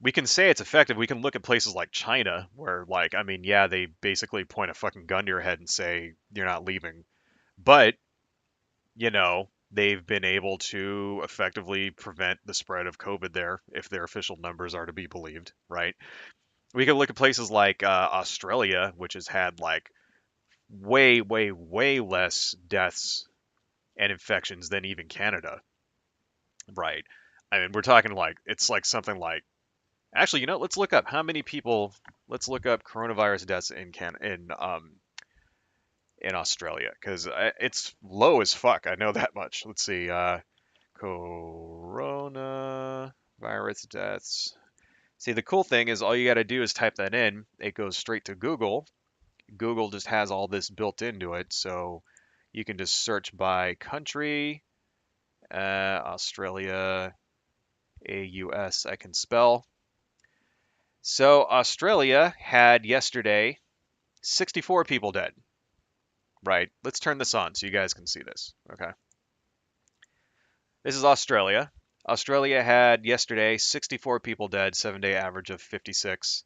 we can say it's effective. We can look at places like China, where, like, I mean, yeah, they basically point a fucking gun to your head and say you're not leaving, but they've been able to effectively prevent the spread of COVID there, if their official numbers are to be believed, right? We can look at places like Australia, which has had like way, way, way less deaths and infections than even Canada, right? I mean, we're talking like it's like something like actually, let's look up how many people. Let's look up coronavirus deaths in Australia because it's low as fuck. I know that much. Let's see. Coronavirus deaths. See, the cool thing is all you got to do is type that in. It goes straight to Google. Google just has all this built into it, so you can just search by country. Australia, AUS, I can spell. So Australia had yesterday 64 people dead. Right. Let's turn this on so you guys can see this. Okay. This is Australia. Australia had yesterday 64 people dead, 7-day average of 56.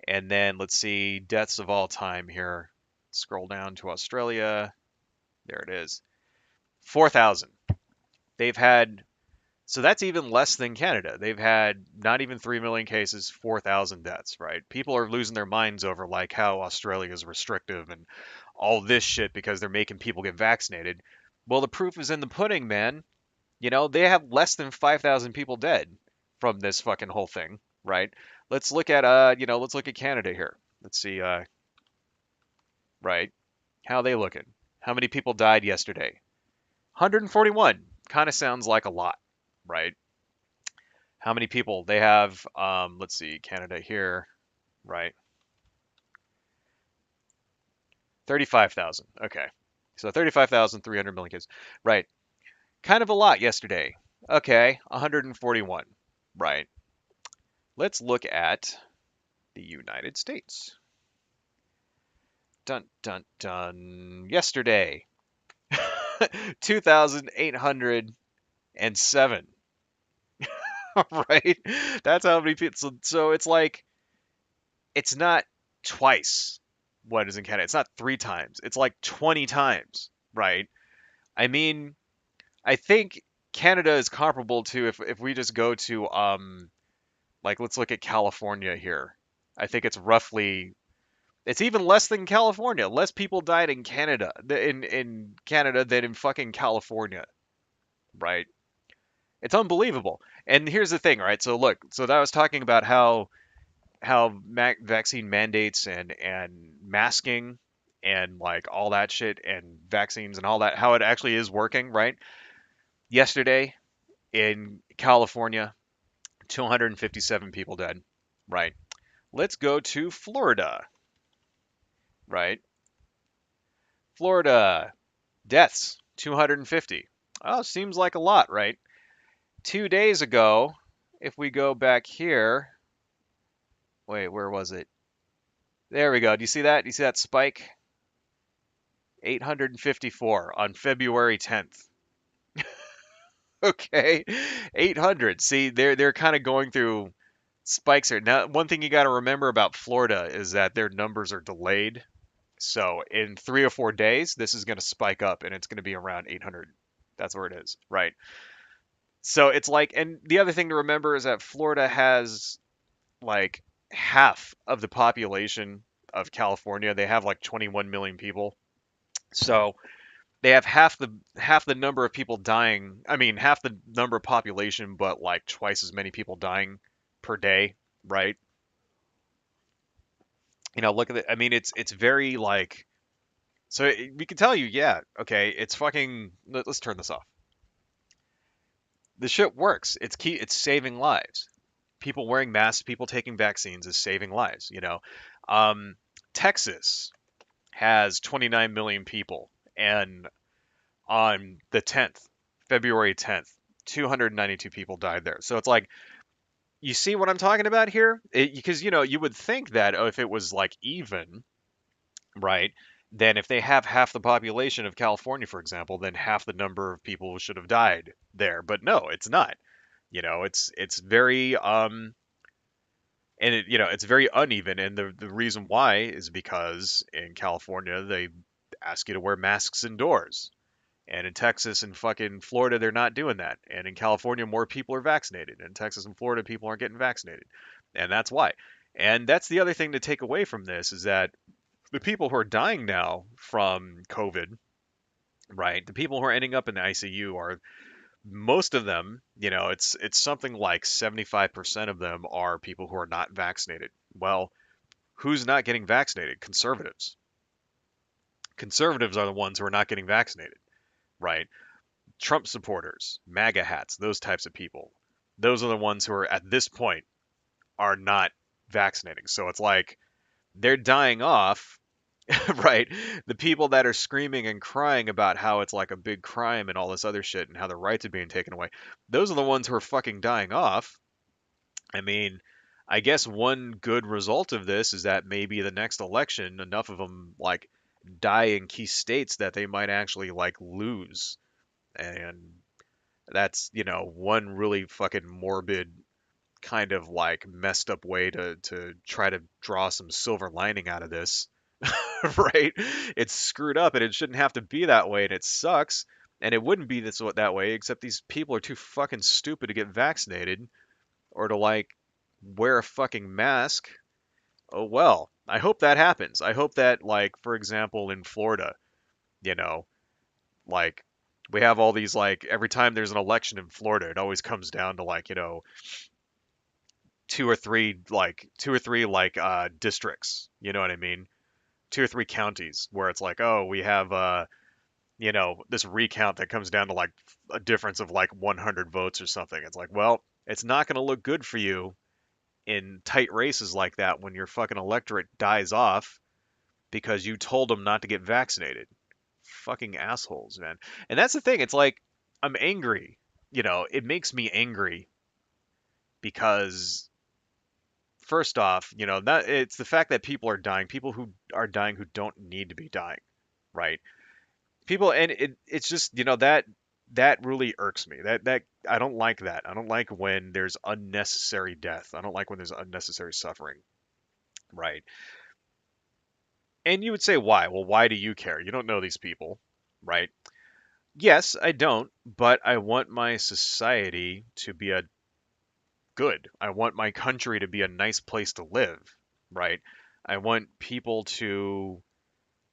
And then let's see deaths of all time here. Scroll down to Australia. There it is. 4,000. They've had, so that's even less than Canada. They've had not even 3 million cases, 4,000 deaths, right? People are losing their minds over like how Australia is restrictive and all this shit because they're making people get vaccinated. Well, the proof is in the pudding, man. They have less than 5,000 people dead from this fucking whole thing, right? Let's look at let's look at Canada here. Let's see right? How are they looking? How many people died yesterday? 141. Kind of sounds like a lot, right? How many people they have? Let's see, Canada here, right? 35,000. Okay. So 35,300 million kids. Right. Kind of a lot yesterday. Okay. 141. Right. Let's look at the United States. Dun, dun, dun. Yesterday, 2,807. Right? That's how many people. So it's like, it's not twice what is in Canada. It's not three times. It's like 20 times. Right? I mean, I think Canada is comparable to if we just go to like let's look at California here. I think it's even less than California. Less people died in Canada in Canada than in fucking California, right? It's unbelievable. And here's the thing, right? So look, so that I was talking about how vaccine mandates and masking and like all that shit and vaccines and all that how it actually is working, right? Yesterday in California, 257 people dead. Right. Let's go to Florida. Right. Florida deaths 250. Oh, seems like a lot, right? 2 days ago, if we go back here, wait, where was it? There we go. Do you see that? Do you see that spike? 854 on February 10th. Okay, 800. See, they're kind of going through spikes here. Now, one thing you got to remember about Florida is that their numbers are delayed. So in 3 or 4 days, this is going to spike up and it's going to be around 800. That's where it is, right? So it's like, and the other thing to remember is that Florida has like half of the population of California. They have like 21 million people. So they have half the number of people dying. I mean, half the number of population, but like twice as many people dying per day, right? Look at it. I mean, it's very like so we can tell you, yeah, okay, it's fucking. Let's turn this off. The shit works. It's saving lives. People wearing masks, people taking vaccines is saving lives. Um, Texas has 29 million people, and on the 10th, February 10th, 292 people died there. So it's like you see what I'm talking about here, because you would think that if it was like even, right? Then if they have half the population of California, for example, then half the number of people should have died there. But no, it's not. It's very and it's very uneven. And the reason why is because in California they ask you to wear masks indoors. And in Texas and fucking Florida, they're not doing that. And in California, more people are vaccinated. In Texas and Florida, people aren't getting vaccinated. And that's why. And that's the other thing to take away from this is that the people who are dying now from COVID, right? The people who are ending up in the ICU are most of them, it's something like 75% of them are people who are not vaccinated. Well, who's not getting vaccinated? Conservatives. Conservatives are the ones who are not getting vaccinated, right? Trump supporters, MAGA hats, those types of people. Those are the ones who are at this point are not vaccinating. So it's like they're dying off, right? The people that are screaming and crying about how it's like a big crime and all this other shit and how their rights are being taken away. Those are the ones who are fucking dying off. I mean, I guess one good result of this is that maybe the next election, enough of them like die in key states that they might actually like lose. And that's, one really fucking morbid kind of like messed up way to try to draw some silver lining out of this. Right? It's screwed up and it shouldn't have to be that way and it sucks. And it wouldn't be that way except these people are too fucking stupid to get vaccinated or to like wear a fucking mask. Oh well, I hope that happens. I hope that like for example in Florida, you know, like we have all these like every time there's an election in Florida, it always comes down to like, two or three like districts, you know what I mean? Two or three counties where it's like, oh, we have this recount that comes down to like a difference of like 100 votes or something. It's like, well, it's not going to look good for you in tight races like that when your fucking electorate dies off because you told them not to get vaccinated. Fucking assholes, man. And that's the thing. It's like I'm angry. It makes me angry because first off, that it's the fact that people are dying, people who are dying who don't need to be dying, right? People, and it's just, that really irks me. That I don't like that. I don't like when there's unnecessary death. I don't like when there's unnecessary suffering, right? And you would say why? Well, why do you care? You don't know these people, right? Yes, I don't, but I want my society to be a good. I want my country to be a nice place to live, right? I want people to,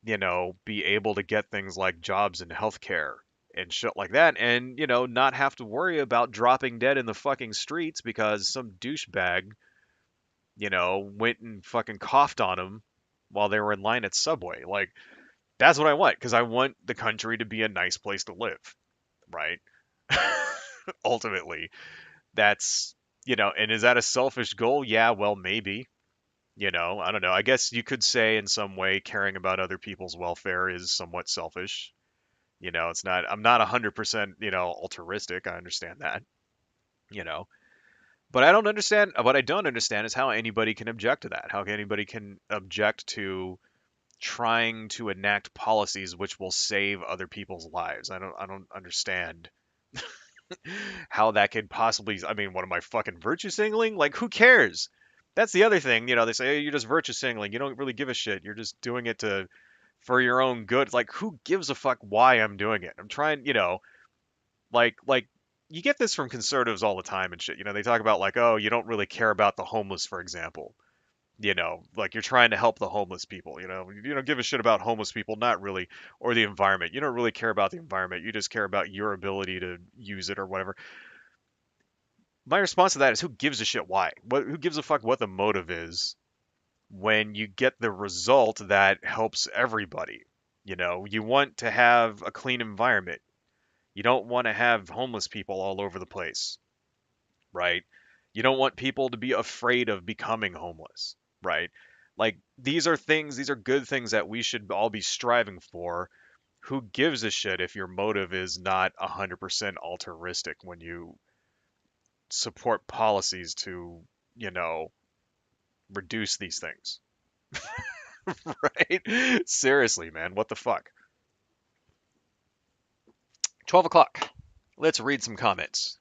be able to get things like jobs and healthcare and shit like that and, not have to worry about dropping dead in the fucking streets because some douchebag, went and fucking coughed on them while they were in line at Subway. Like, that's what I want because I want the country to be a nice place to live, right? Ultimately, that's, and is that a selfish goal? Yeah, well, maybe. I don't know. I guess you could say in some way caring about other people's welfare is somewhat selfish. It's not, I'm not 100%, altruistic. I understand that, you know. But I don't understand, what I don't understand is how anybody can object to that. How anybody can object to trying to enact policies which will save other people's lives. I don't understand how that could possibly, I mean, what am I fucking virtue signaling? Like, who cares? That's the other thing, they say, hey, you're just virtue signaling. You don't really give a shit. You're just doing it for your own good. Like, who gives a fuck why I'm doing it? I'm trying, like you get this from conservatives all the time and shit. They talk about like, oh, you don't really care about the homeless, for example. Like you're trying to help the homeless people. You don't give a shit about homeless people, not really, or the environment. You don't really care about the environment. You just care about your ability to use it or whatever. My response to that is, who gives a shit why? Who gives a fuck what the motive is when you get the result that helps everybody? You want to have a clean environment. You don't want to have homeless people all over the place, right? You don't want people to be afraid of becoming homeless, right? Like these are good things that we should all be striving for. Who gives a shit if your motive is not 100% altruistic when you support policies to, you know, reduce these things, right? Seriously, man, what the fuck? 12 o'clock. Let's read some comments.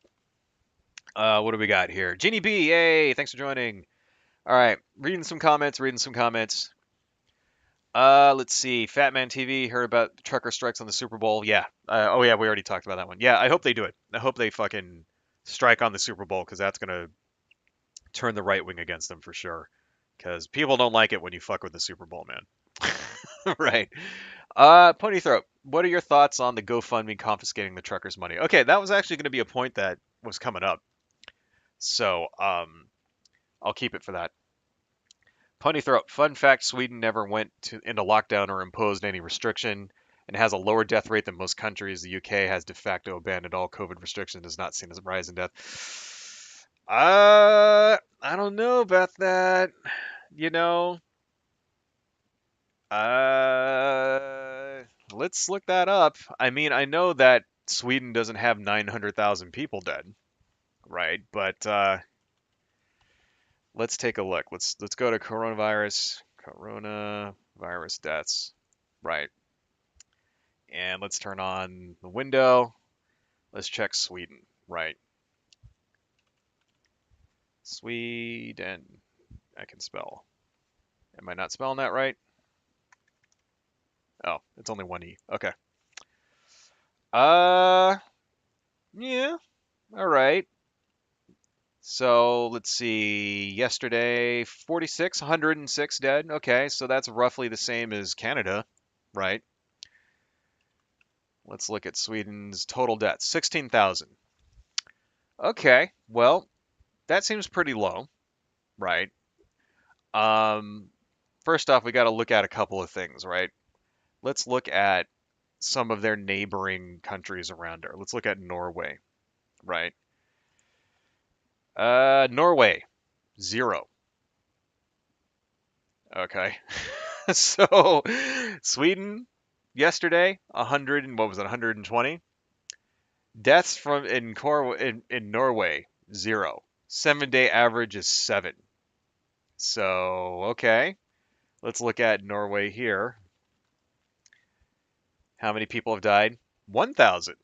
What do we got here? Jeannie B, yay, thanks for joining. All right, reading some comments. Let's see. Fat Man TV heard about the trucker strikes on the Super Bowl. Yeah. Oh yeah, we already talked about that one. Yeah, I hope they do it. I hope they fucking strike on the Super Bowl because that's gonna turn the right wing against them for sure. Because people don't like it when you fuck with the Super Bowl, man. Right. Pony Throat, what are your thoughts on the GoFundMe confiscating the truckers' money? Okay, that was actually going to be a point that was coming up. So, I'll keep it for that. Pony Throat, fun fact, Sweden never into lockdown or imposed any restriction and has a lower death rate than most countries. The UK has de facto abandoned all COVID restrictions and has not seen a rise in death. I don't know about that. You know, let's look that up. I mean, I know that Sweden doesn't have 900,000 people dead, right? But let's take a look. Let's go to coronavirus deaths, right? And let's turn on the window. Let's check Sweden, right? Sweden. I can spell. Am I not spelling that right? Oh, it's only one E. Okay. Uh, yeah. All right. So let's see. Yesterday, 46, 106 dead. Okay, so that's roughly the same as Canada, right? Let's look at Sweden's total deaths, 16,000. Okay, well, that seems pretty low, right? Um, First off, we got to look at a couple of things, right? Let's look at some of their neighboring countries around there. Let's look at Norway, right? Norway, 0. Okay. So Sweden yesterday, 100 and what was it, 120? Deaths from in Norway, 0. 7-day average is 7. So, okay. Let's look at Norway here. How many people have died? 1,000.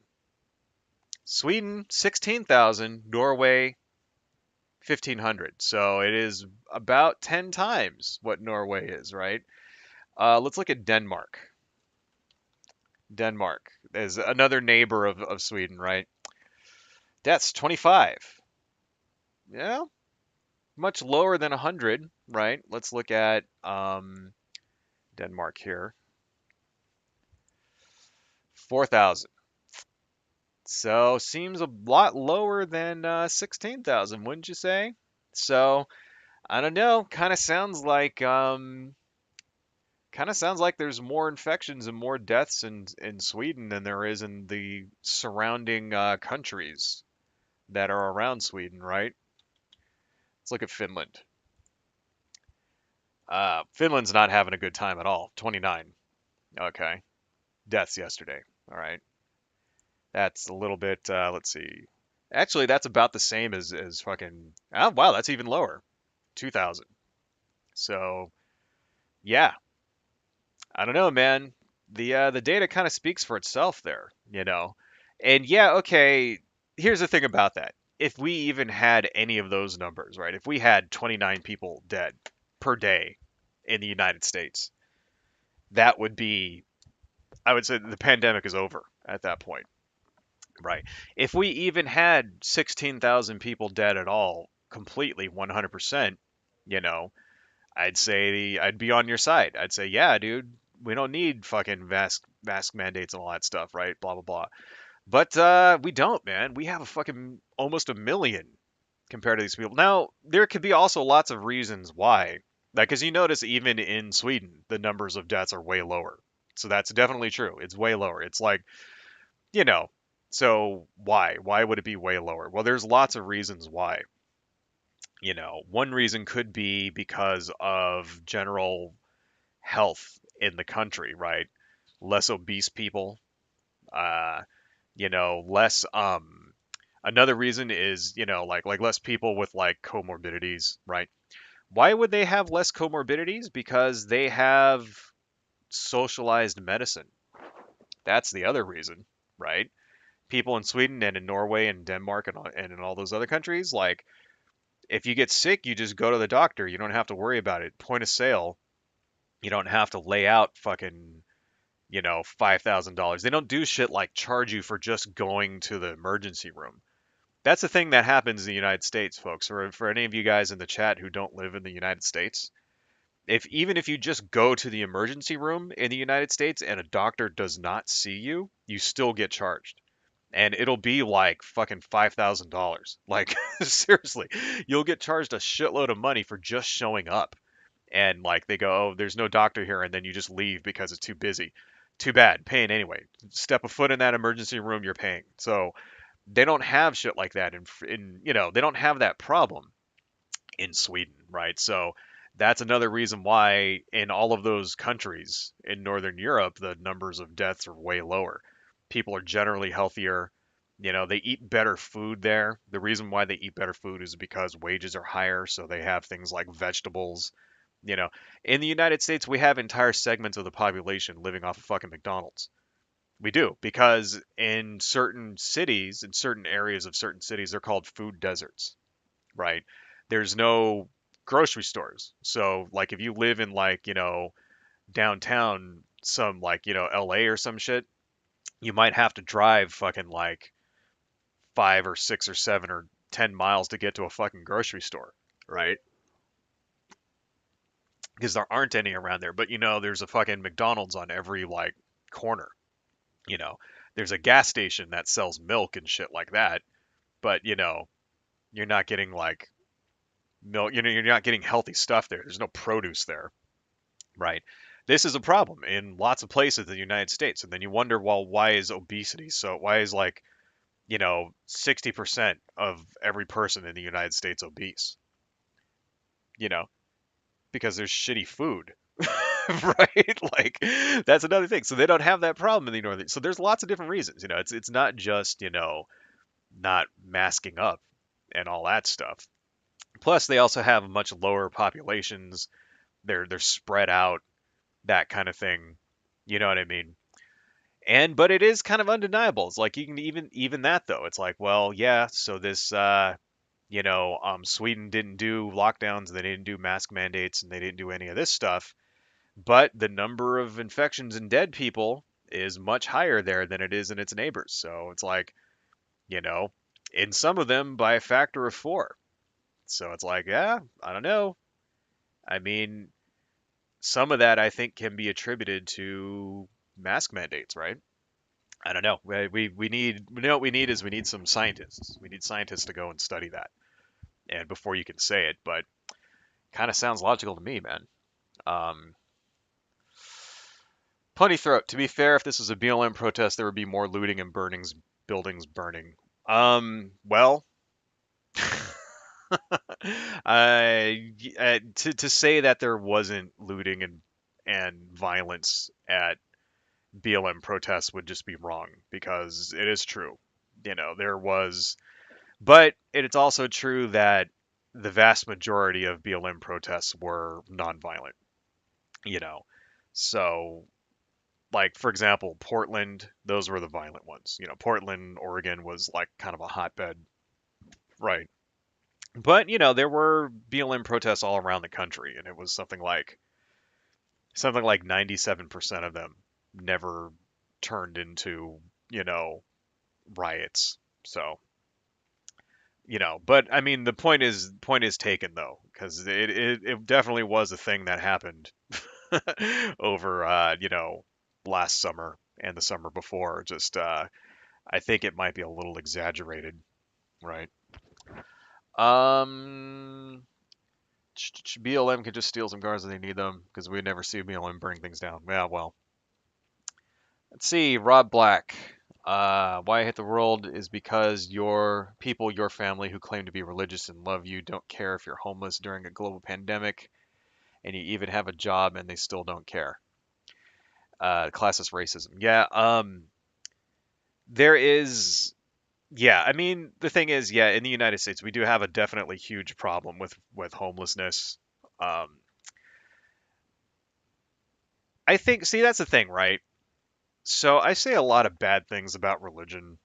Sweden, 16,000. Norway, 1,500. So it is about 10 times what Norway is, right? Let's look at Denmark. Denmark is another neighbor of Sweden, right? That's 25. Yeah, much lower than 100, right? Let's look at Denmark here. 4,000. So seems a lot lower than 16,000, wouldn't you say? So I don't know. Kind of sounds like there's more infections and more deaths in Sweden than there is in the surrounding countries that are around Sweden, right? Let's look at Finland. Finland's not having a good time at all. 29. Okay. Deaths yesterday. All right. That's a little bit, let's see. Actually, that's about the same as fucking, oh, wow, that's even lower. 2,000. So, yeah, I don't know, man. The data kind of speaks for itself there, you know. And yeah, okay, here's the thing about that. If we even had any of those numbers, right? If we had 29 people dead per day in the United States, that would be, I would say the pandemic is over at that point, right? If we even had 16,000 people dead at all, completely 100%, you know, I'd say I'd be on your side. I'd say, yeah, dude, we don't need fucking mask mandates and all that stuff, right? Blah blah blah. But we don't, man. We have a fucking almost a million compared to these people. Now, there could be also lots of reasons why. Like, because you notice even in Sweden, the numbers of deaths are way lower. So that's definitely true. It's way lower. It's like, you know, so why? Why would it be way lower? Well, there's lots of reasons why. One reason could be because of general health in the country, right? Less obese people, uh, less another reason is, like less people with like comorbidities, right? Why would they have less comorbidities? Because they have socialized medicine. That's the other reason, right? People in Sweden and in Norway and Denmark and in all those other countries, like if you get sick, you just go to the doctor. You don't have to worry about it. Point of sale, you don't have to lay out fucking, $5,000. They don't do shit like charge you for just going to the emergency room. That's the thing that happens in the United States, folks. For any of you guys in the chat who don't live in the United States, even if you just go to the emergency room in the United States and a doctor does not see you, you still get charged. And it'll be like fucking $5,000. Like seriously, you'll get charged a shitload of money for just showing up. And like they go, "Oh, there's no doctor here," and then you just leave because it's too busy. Too bad, paying anyway. Step a foot in that emergency room, you're paying. So they don't have shit like that they don't have that problem in Sweden, right? So that's another reason why in all of those countries in Northern Europe, the numbers of deaths are way lower. People are generally healthier. They eat better food there. The reason why they eat better food is because wages are higher, so they have things like vegetables. You know, in the United States, we have entire segments of the population living off of fucking McDonald's. We do, because in certain cities, in certain areas of certain cities, they're called food deserts, right? There's no grocery stores. So like if you live in like, downtown some like, LA or some shit, you might have to drive fucking like 5 or 6 or 7 or 10 miles to get to a fucking grocery store, right? Because there aren't any around there. But there's a fucking McDonald's on every like corner. You know, there's a gas station that sells milk and shit like that. But you're not getting like milk. You're not getting healthy stuff there. There's no produce there, right? this is a problem in lots of places in the United States. And then you wonder, well, why is obesity so, why is like, 60% of every person in the United States obese, you know, because there's shitty food, right? Like that's another thing. So they don't have that problem in the northern. So there's lots of different reasons, it's not just, not masking up and all that stuff. Plus they also have much lower populations. They're spread out, that kind of thing. You know what I mean? And but it is kind of undeniable. It's like you can even that though. It's like, well, yeah, so this Sweden didn't do lockdowns, they didn't do mask mandates, and they didn't do any of this stuff. But the number of infections and dead people is much higher there than it is in its neighbors. So it's like, you know, in some of them by a factor of four. So it's like, yeah, I don't know. I mean, some of that I think can be attributed to mask mandates, right? I don't know. We need, what we need is we need some scientists. We need scientists to go and study that, and before you can say it, but kind of sounds logical to me, man. Um, Plenty throat. To be fair, if this was a BLM protest, there would be more looting and burnings, buildings burning. Well, to say that there wasn't looting and violence at BLM protests would just be wrong, because it is true. There was, but it's also true that the vast majority of BLM protests were nonviolent, you know. So, like, for example, Portland, those were the violent ones. Portland, Oregon was like kind of a hotbed, right? But, there were BLM protests all around the country, and it was something like 97% of them never turned into, you know, riots. So, but I mean, the point is taken though, because it definitely was a thing that happened over last summer and the summer before. Just I think it might be a little exaggerated, right? Um, BLM could just steal some cars if they need them, because we'd never see BLM burning things down. Yeah, well, let's see. Rob Black. Why I hate the world is because your family who claim to be religious and love you don't care if you're homeless during a global pandemic, and you even have a job and they still don't care. Classist racism. Yeah. There is. Yeah. I mean, the thing is, yeah, in the United States, we do have a definitely huge problem with homelessness. Um, I think. See, that's the thing, right? So I say a lot of bad things about religion,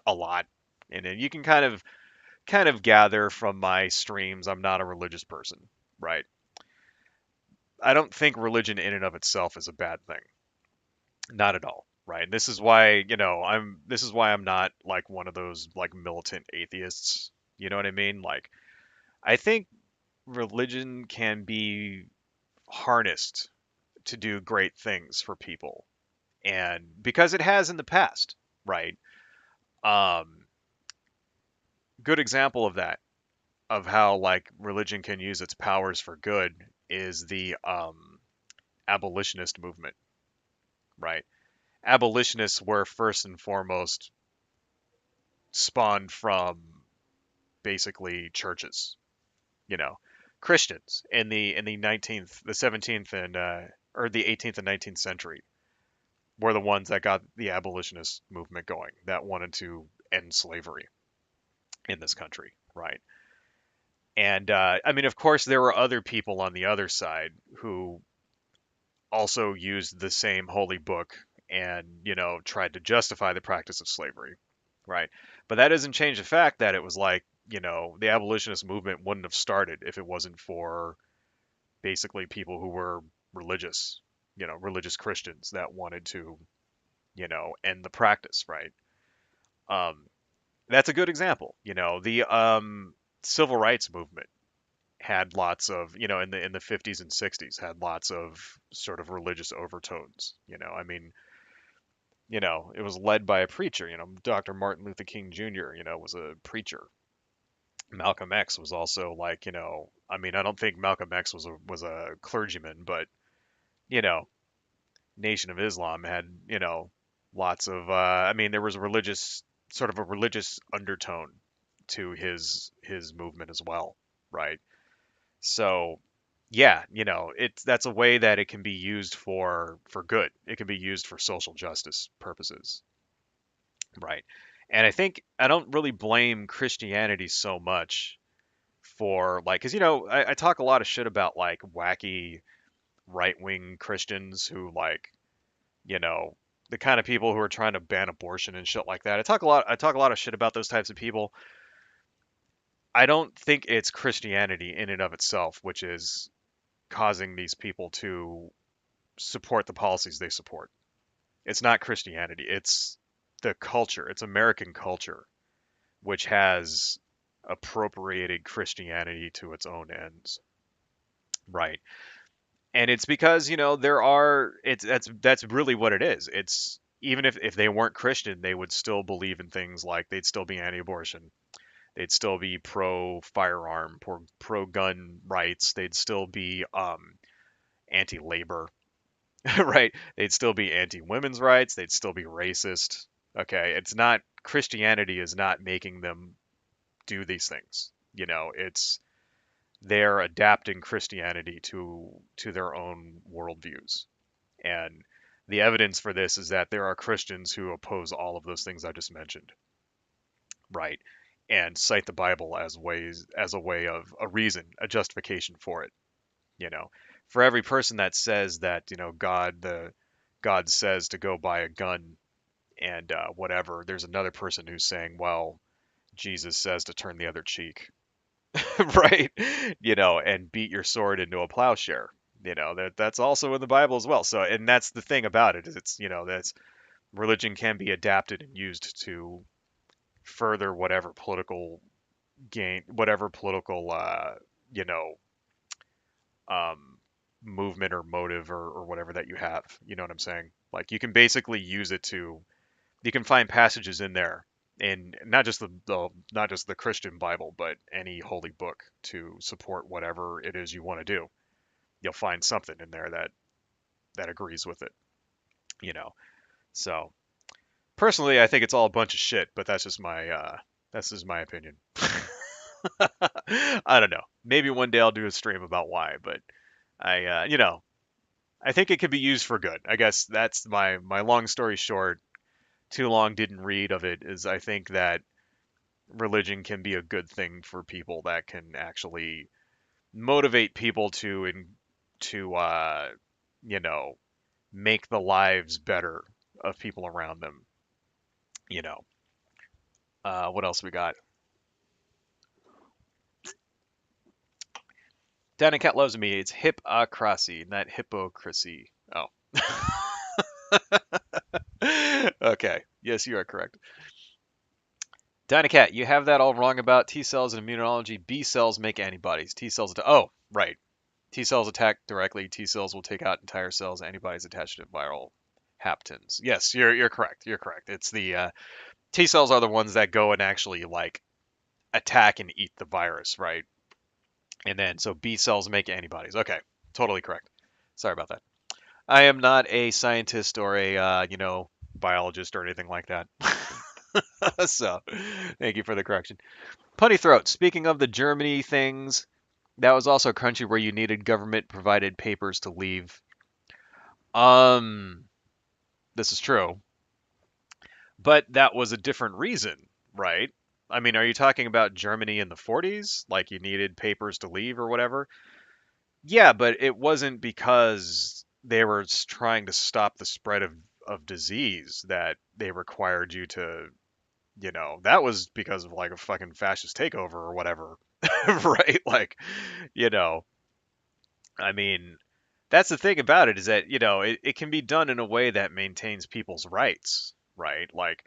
a lot, and then you can kind of gather from my streams I'm not a religious person, right? I don't think religion in and of itself is a bad thing. Not at all, right? This is why I'm not like one of those like militant atheists. You know what I mean? Like I think religion can be harnessed to do great things for people, and because it has in the past, right? Um Good example of that, of how like religion can use its powers for good, is the abolitionist movement, right? Abolitionists were first and foremost spawned from basically churches, you know, Christians in the 19th, the 17th, and or the 18th and 19th century were the ones that got the abolitionist movement going, that wanted to end slavery in this country, right? And I mean, of course, there were other people on the other side who also used the same holy book and, tried to justify the practice of slavery, right? But that doesn't change the fact that it was like, the abolitionist movement wouldn't have started if it wasn't for basically people who were religious, religious Christians that wanted to, end the practice, right? Um, that's a good example. The civil rights movement had lots of, in the 50s and 60s, had lots of sort of religious overtones. I mean, it was led by a preacher. Dr. Martin Luther King Jr., was a preacher. Malcolm X was also like, I mean, I don't think Malcolm X was a clergyman, but you know, Nation of Islam had, lots of, I mean, there was a religious, sort of a religious undertone to his movement as well, right? So, yeah, it's that's a way that it can be used for good. It can be used for social justice purposes, right? And I think I don't really blame Christianity so much for like, because I talk a lot of shit about like wacky right-wing Christians who like, you know, the kind of people who are trying to ban abortion and shit like that. I talk a lot of shit about those types of people. I don't think it's Christianity in and of itself, which is causing these people to support the policies they support. It's not Christianity. It's the culture. It's American culture, which has appropriated Christianity to its own ends, right? And it's because there are it's that's really what it is. It's even if they weren't Christian, they would still believe in things like they'd still be anti-abortion, they'd still be pro firearm, pro gun rights, they'd still be anti-labor, right? They'd still be anti-women's rights, they'd still be racist. Okay, it's not Christianity is not making them do these things. It's they're adapting Christianity to their own worldviews. And the evidence for this is that there are Christians who oppose all of those things I just mentioned, right? And cite the Bible as a way of a reason, a justification for it. You know, for every person that says that God says to go buy a gun and whatever, there's another person who's saying, well, Jesus says to turn the other cheek, right? And beat your sword into a plowshare. That's also in the Bible as well. So, and that's the thing about it is it's that's religion can be adapted and used to further whatever political gain, whatever political you know um, movement or motive or whatever that you have. You know what I'm saying? Like you can basically use it to you can find passages in there and not just not just the Christian Bible, but any holy book to support whatever it is you want to do. You'll find something in there that agrees with it, you know. So personally, I think it's all a bunch of shit, but that's just my opinion. I don't know. Maybe one day I'll do a stream about why, but I think it could be used for good. I guess that's my long story short. Too long didn't read of it is I think that religion can be a good thing for people that can actually motivate people to you know make the lives better of people around them. You know, what else we got? Danny Cat loves me. It's hypocrisy, not hypocrisy. Oh, okay. Yes, you are correct. Dynacat, you have that all wrong about T cells and immunology. B cells make antibodies. T cells. Oh, right. T cells attack directly. T cells will take out entire cells. Antibodies attached to viral haptens. Yes, you're correct. You're correct. It's the T cells are the ones that go and actually like attack and eat the virus, right? And then so B cells make antibodies. Okay, totally correct. Sorry about that. I am not a scientist or a biologist or anything like that. So, thank you for the correction. Punny throat. Speaking of the Germany things, that was also a country where you needed government provided papers to leave. Um, this is true, but that was a different reason, right? I mean, are you talking about Germany in the 40s? Like you needed papers to leave or whatever? Yeah, but it wasn't because they were trying to stop the spread of disease that they required you to, that was because of like a fucking fascist takeover or whatever, right? Like, you know, I mean, that's the thing about it is that, it can be done in a way that maintains people's rights, right? Like,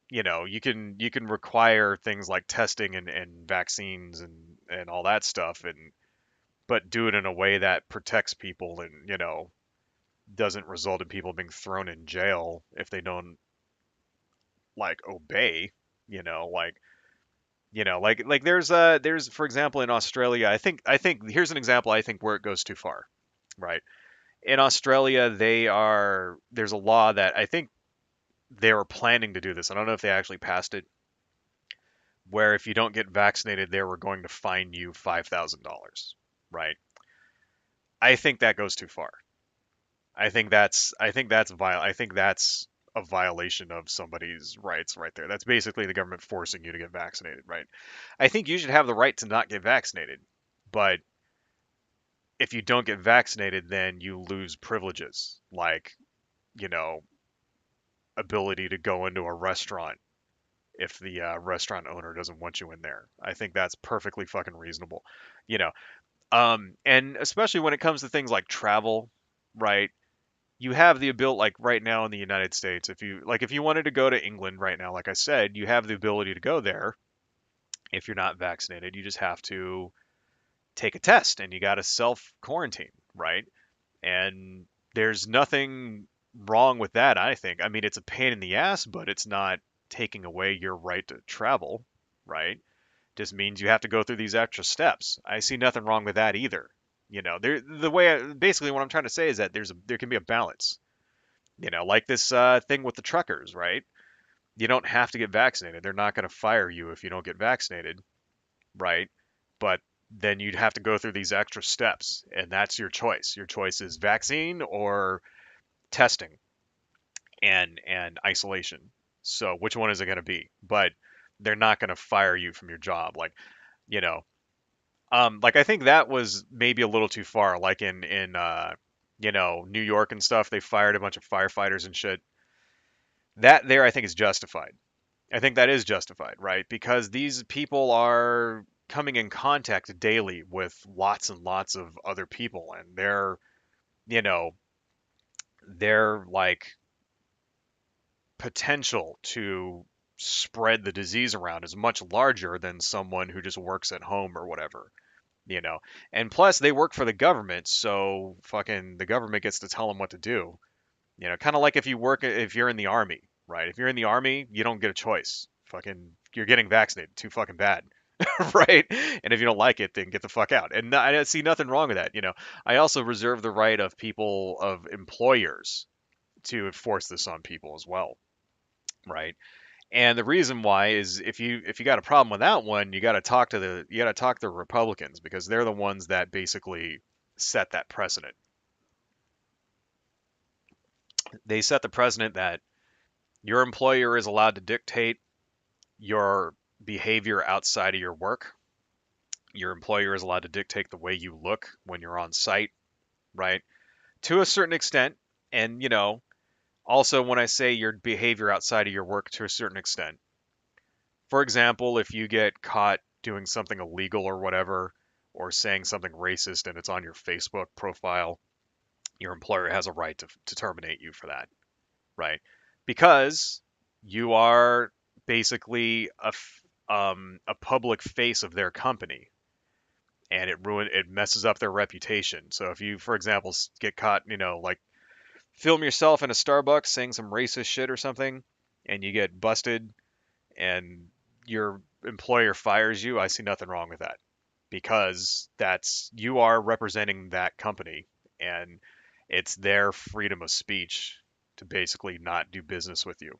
you can require things like testing and vaccines and all that stuff and but do it in a way that protects people and, doesn't result in people being thrown in jail if they don't like obey, like like there's for example in Australia, I think here's an example I think where it goes too far, right? In Australia, there's a law that I think they were planning to do this. I don't know if they actually passed it, where if you don't get vaccinated, they were going to fine you $5,000, right? I think that goes too far. I think that's a violation of somebody's rights right there. That's basically the government forcing you to get vaccinated, right? I think you should have the right to not get vaccinated, but if you don't get vaccinated, then you lose privileges like, you know, ability to go into a restaurant if the restaurant owner doesn't want you in there. I think that's perfectly fucking reasonable, you know. And especially when it comes to things like travel, right? You have the ability, like right now in the United States, if you wanted to go to England right now, like I said, you have the ability to go there if you're not vaccinated. You just have to take a test and you got to self quarantine, right? And there's nothing wrong with that, I think. I mean, it's a pain in the ass, but it's not taking away your right to travel, right? Just means you have to go through these extra steps. I see nothing wrong with that either. Basically what I'm trying to say is that there can be a balance. Like this thing with the truckers, right? You don't have to get vaccinated. They're not going to fire you if you don't get vaccinated, right? But then you'd have to go through these extra steps, and that's your choice. Your choice is vaccine or testing and isolation. So which one is it going to be? But they're not going to fire you from your job. You know, like I think that was maybe a little too far. Like in New York and stuff, they fired a bunch of firefighters and shit. That there, I think, is justified. I think that is justified, right? Because these people are coming in contact daily with lots and lots of other people, and you know, their like potential to spread the disease around is much larger than someone who just works at home or whatever, you know. And plus, they work for the government, so fucking the government gets to tell them what to do. Kind of like if you're in the army, right? If you're in the army, you don't get a choice. Fucking, you're getting vaccinated. Too fucking bad, right? And if you don't like it, then get the fuck out. And I see nothing wrong with that. I also reserve the right of employers to enforce this on people as well, right? And the reason why is if you got a problem with that one, you got to talk to the Republicans because they're the ones that basically set that precedent. They set the precedent that your employer is allowed to dictate your behavior outside of your work. Your employer is allowed to dictate the way you look when you're on site, right? To a certain extent. And, also when I say your behavior outside of your work to a certain extent. For example, if you get caught doing something illegal or whatever, or saying something racist and it's on your Facebook profile, your employer has a right to terminate you for that, right? Because you are basically a public face of their company, and it messes up their reputation. So if you, for example, get caught, like film yourself in a Starbucks saying some racist shit or something, and you get busted, and your employer fires you, I see nothing wrong with that because that's you are representing that company, and it's their freedom of speech to basically not do business with you,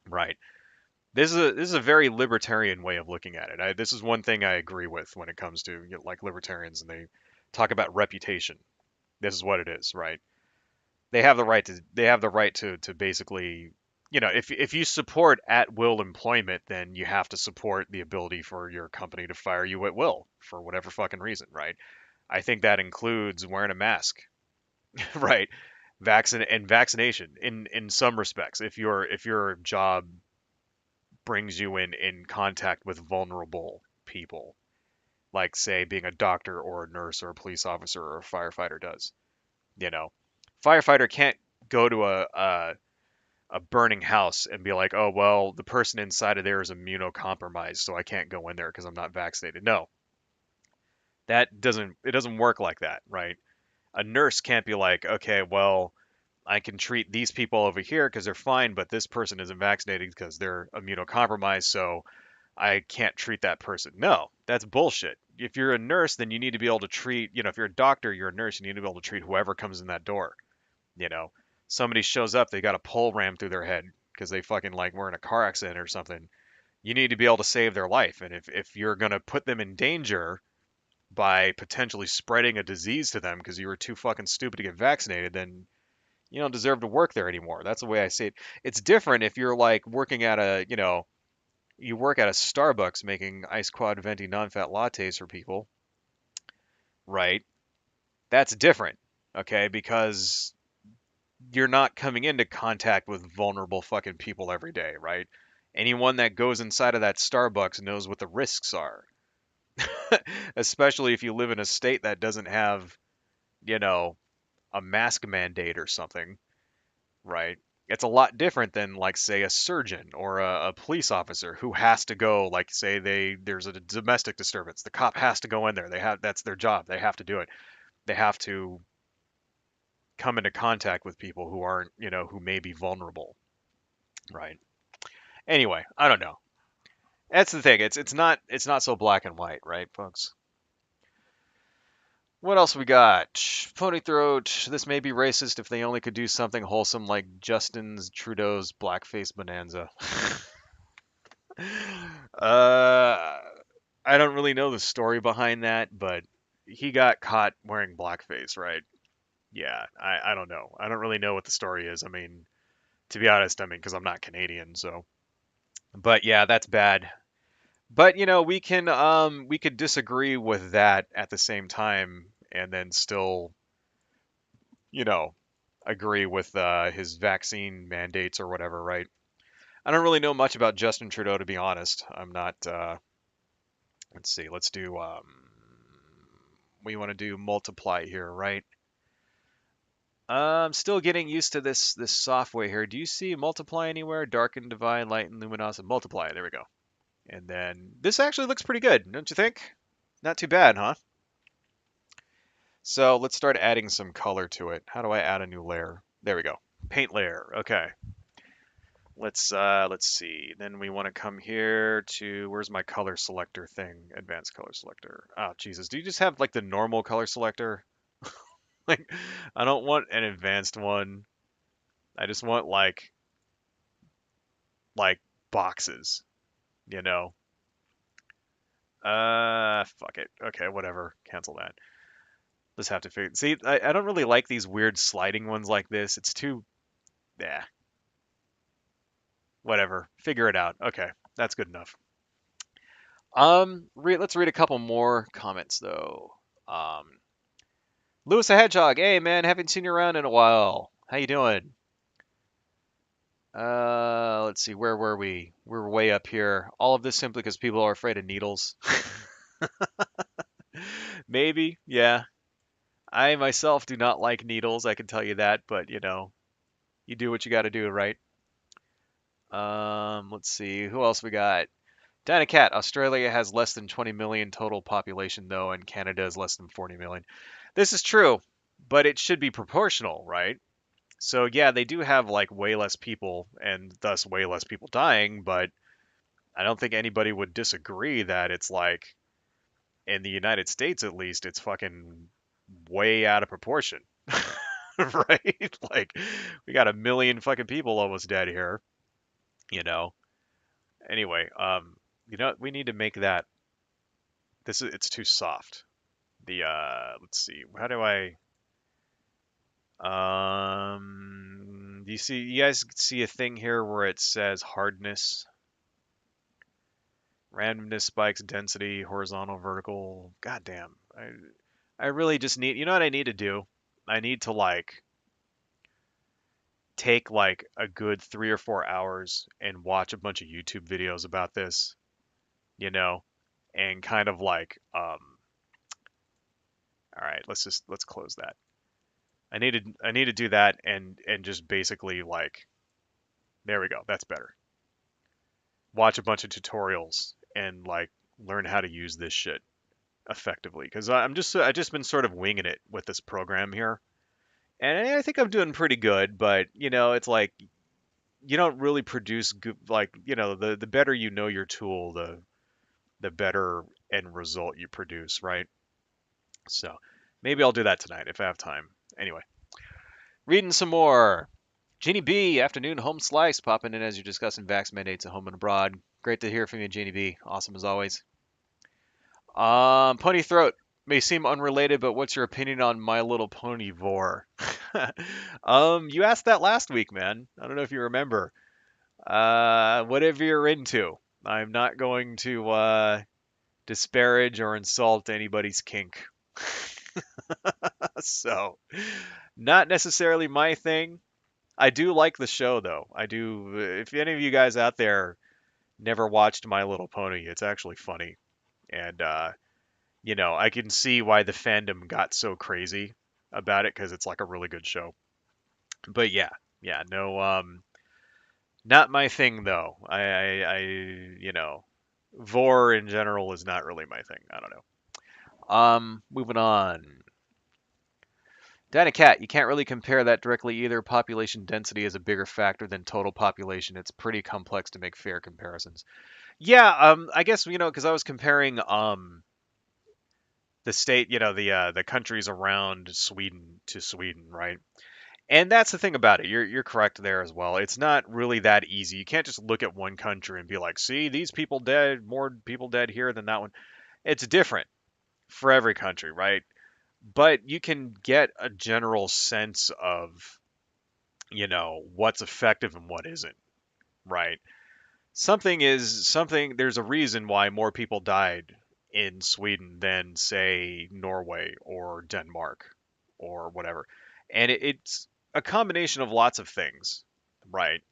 right? This is a very libertarian way of looking at it. This is one thing I agree with when it comes to like libertarians, and they talk about reputation. This is what it is, right? They have the right to basically, if you support at will employment, then you have to support the ability for your company to fire you at will for whatever fucking reason, right? I think that includes wearing a mask, right? Vaccination in some respects. If your job brings you in contact with vulnerable people, like say being a doctor or a nurse or a police officer or a firefighter does. You know, Firefighter can't go to a burning house and be like, oh well, the person inside of there is immunocompromised, so I can't go in there because I'm not vaccinated. No, it doesn't work like that, right? A nurse can't be like, okay, well, I can treat these people over here because they're fine, but this person isn't vaccinated because they're immunocompromised, so I can't treat that person. No, that's bullshit. if you're a nurse, then you need to be able to treat, if you're a doctor, you're a nurse, you need to be able to treat whoever comes in that door. You know, somebody shows up, they got a pole rammed through their head because they fucking like were in a car accident or something. You need to be able to save their life. And if you're gonna put them in danger by potentially spreading a disease to them because you were too fucking stupid to get vaccinated, then you don't deserve to work there anymore. That's the way I see it. It's different if you're like working at you work at a Starbucks making ice quad venti non-fat lattes for people, right? That's different, okay? Because you're not coming into contact with vulnerable fucking people every day, right? Anyone that goes inside of that Starbucks knows what the risks are, especially if you live in a state that doesn't have, you know, a mask mandate or something, right? It's a lot different than like say a surgeon or a police officer who has to go like say there's a domestic disturbance. The cop has to go in there. That's their job. They have to do it. They have to come into contact with people who aren't, who may be vulnerable, right? Anyway, I don't know. That's the thing. It's not so black and white, right, folks? What else we got? Pony throat. This may be racist if they only could do something wholesome like Justin's Trudeau's blackface bonanza. uh, I don't really know the story behind that, but he got caught wearing blackface, right? Yeah, I don't know. I don't really know what the story is. I mean, to be honest, because I'm not Canadian, so. But yeah, that's bad. But we could disagree with that at the same time and then still, you know, agree with his vaccine mandates or whatever, right? I don't really know much about Justin Trudeau to be honest. I'm not. Let's see. Let's do. We want to do multiply here, right? I'm still getting used to this software here. Do you see multiply anywhere? Darken, divide, light, and luminosity. Multiply. There we go. And then this actually looks pretty good, don't you think? Not too bad, huh? So let's start adding some color to it. How do I add a new layer? There we go. Paint layer. Okay. Let's see. Then we want to come here to where's my color selector thing? Advanced color selector. Oh Jesus. Do you just have like the normal color selector? Like I don't want an advanced one. I just want like boxes, you know. Fuck it. Okay, whatever. Cancel that. Just have to figure. See, I don't really like these weird sliding ones like this. It's too, yeah, whatever. Figure it out. Okay, that's good enough. Let's read a couple more comments though. Um, Lewis the Hedgehog. Hey man, haven't seen you around in a while. How you doing? Let's see. Where were we? We were way up here. All of this simply because people are afraid of needles. Maybe, yeah. I myself do not like needles. I can tell you that, but you do what you got to do, right? Let's see. Who else we got? Dynacat. Australia has less than 20 million total population, though, and Canada is less than 40 million. This is true, but it should be proportional, right? So, yeah, they do have like way less people and thus way less people dying, but I don't think anybody would disagree that it's like, in the United States at least, it's fucking way out of proportion. Right? Like, we got a million fucking people almost dead here, you know? Anyway, we need to make that. It's too soft. Let's see. How do I do you guys see a thing here where it says hardness, randomness spikes, density, horizontal, vertical. God damn. I really just need, you know what I need to do? I need to like take like a good 3 or 4 hours and watch a bunch of YouTube videos about this, you know, and kind of like all right, let's close that. I need to do that and just basically like there we go. That's better. Watch a bunch of tutorials and like learn how to use this shit effectively because I just been sort of winging it with this program here. And I think I'm doing pretty good, but it's like you don't really produce good, like, the better you know your tool, the better end result you produce, right? So maybe I'll do that tonight if I have time. Anyway, reading some more. Jeannie B, afternoon home slice, popping in as you're discussing vax mandates at home and abroad. Great to hear from you, Jeannie B. Awesome as always. Pony Throat may seem unrelated, but what's your opinion on My Little Pony Vor? You asked that last week, man. I don't know if you remember. Whatever you're into. I'm not going to disparage or insult anybody's kink. So, not necessarily my thing. I do like the show, though. I do. If any of you guys out there never watched My Little Pony, it's actually funny. And I can see why the fandom got so crazy about it because it's like a really good show. But yeah, no, not my thing though. Vor in general is not really my thing. I don't know. Moving on. Data Cat, you can't really compare that directly either. Population density is a bigger factor than total population. It's pretty complex to make fair comparisons. Yeah, I guess because I was comparing the state, the countries around Sweden to Sweden, right? And that's the thing about it. You're correct there as well. It's not really that easy. You can't just look at one country and be like, "See, these people dead, more people dead here than that one." It's different for every country, right? But you can get a general sense of, what's effective and what isn't, right? Something is something, there's a reason why more people died in Sweden than, say, Norway or Denmark or whatever. And it's a combination of lots of things, right?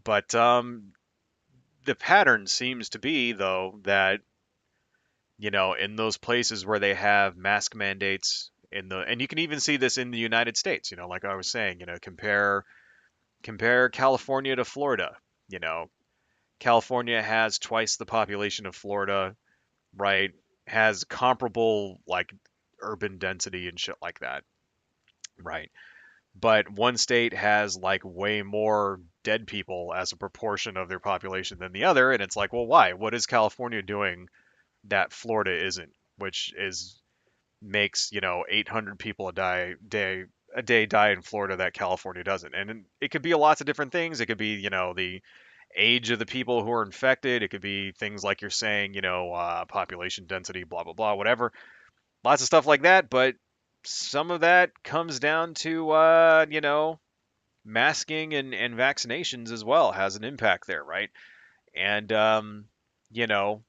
But the pattern seems to be, though, that, in those places where they have mask mandates and you can even see this in the United States, like I was saying, compare California to Florida, you know, California has twice the population of Florida, right? Has comparable like urban density and shit like that, right? But one state has like way more dead people as a proportion of their population than the other, and it's like, well, why? What is California doing that Florida isn't? Which is makes 800 people a day die in Florida that California doesn't, and it could be lots of different things. It could be the age of the people who are infected. It could be things like you're saying, population density, blah, blah, blah, whatever. Lots of stuff like that. But some of that comes down to, masking and vaccinations as well has an impact there, right? And, you know,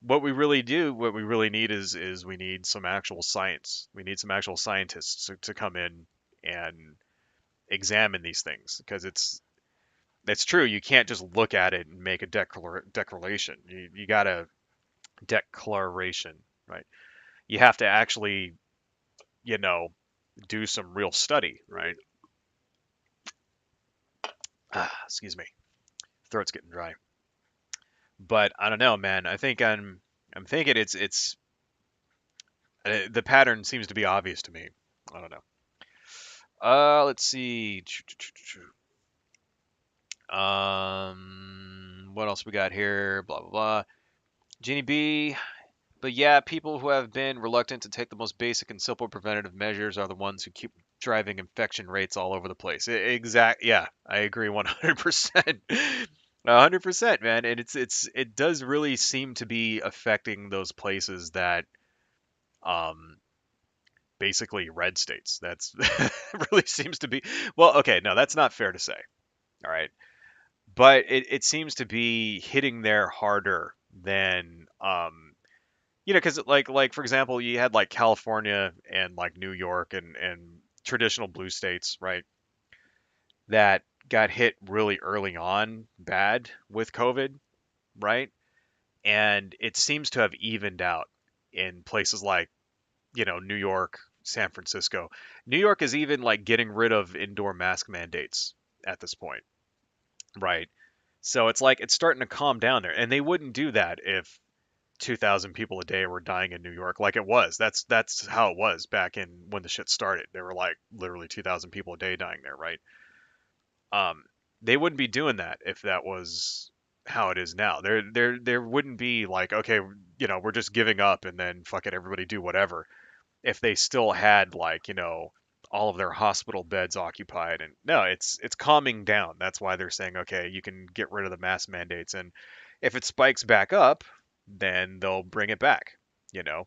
what we really need is we need some actual science. We need some actual scientists to come in and examine these things because it's true. You can't just look at it and make a declaration. You got a declaration, right? You have to actually, you know, do some real study, right? Excuse me, throat's getting dry. But I don't know, man. I'm thinking the pattern seems to be obvious to me. I don't know. Let's see. What else we got here? Blah blah blah. Jeannie B. But yeah, people who have been reluctant to take the most basic and simple preventative measures are the ones who keep driving infection rates all over the place. Yeah, I agree 100%. 100%, man. And it does really seem to be affecting those places that um basically red states. That's really seems to be well, okay, no, that's not fair to say. All right. But it seems to be hitting there harder than because like for example, you had like California and like New York and traditional blue states, right? That got hit really early on, bad with COVID, right? And it seems to have evened out in places like New York, San Francisco. New York is even like getting rid of indoor mask mandates at this point, right? So it's like it's starting to calm down there, and they wouldn't do that if 2,000 people a day were dying in New York like it was. That's how it was back in when the shit started. There were like literally 2,000 people a day dying there, right? Um, they wouldn't be doing that if that was how it is now. There wouldn't be like, okay, we're just giving up and then fuck it, everybody do whatever. If they still had like, all of their hospital beds occupied, and no, it's calming down. That's why they're saying, okay, you can get rid of the mask mandates, and if it spikes back up, then they'll bring it back, you know.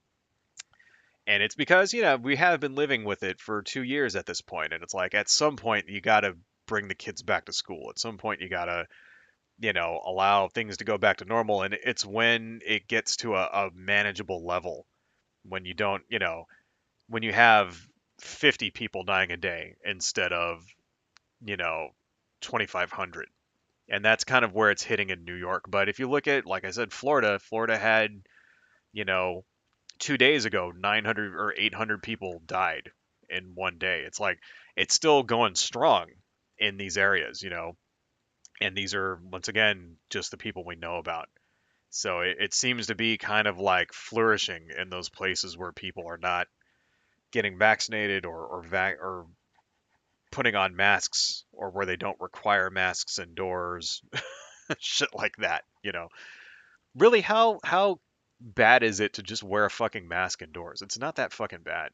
And it's because, we have been living with it for 2 years at this point, and it's like at some point you got to bring the kids back to school. At some point you got to, allow things to go back to normal, and it's when it gets to a manageable level, when you don't, when you have 50 people dying a day instead of, you know, 2,500. And that's kind of where it's hitting in New York. But if you look at, like I said, Florida had, you know, 2 days ago, 900 or 800 people died in one day. It's like, it's still going strong in these areas, and these are, once again, just the people we know about. So it seems to be kind of like flourishing in those places where people are not getting vaccinated or putting on masks, or where they don't require masks indoors, shit like that. Really, how bad is it to just wear a fucking mask indoors? It's not that fucking bad.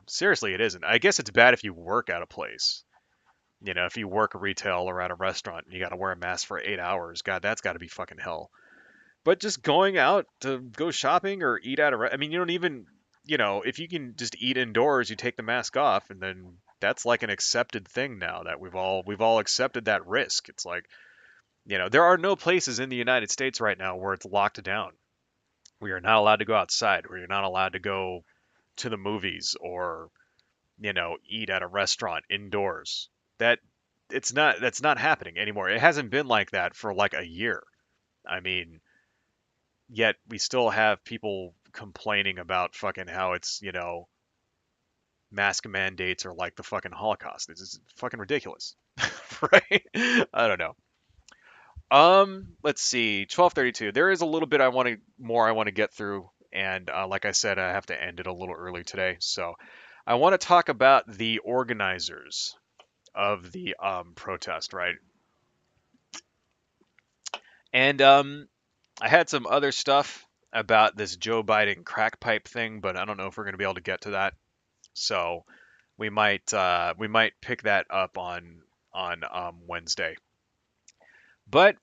Seriously, it isn't. I guess it's bad if you work at a place. If you work retail or at a restaurant and you got to wear a mask for 8 hours, God, that's got to be fucking hell. But just going out to go shopping or eat at I mean, you don't even, if you can just eat indoors, you take the mask off, and then that's like an accepted thing now, that we've all accepted that risk. It's like, there are no places in the United States right now where it's locked down. We are not allowed to go outside, where you're not allowed to go to the movies, or, eat at a restaurant indoors. That that's not happening anymore. It hasn't been like that for like a year. I mean, yet we still have people complaining about fucking how it's, mask mandates are like the fucking Holocaust. It's just fucking ridiculous. Right? I don't know. Let's see. 12:32. There is a little bit I want to get through, and like I said, I have to end it a little early today. So I want to talk about the organizers of the protest, right? And I had some other stuff about this Joe Biden crack pipe thing, but I don't know if we're going to be able to get to that. So we might pick that up on Wednesday. But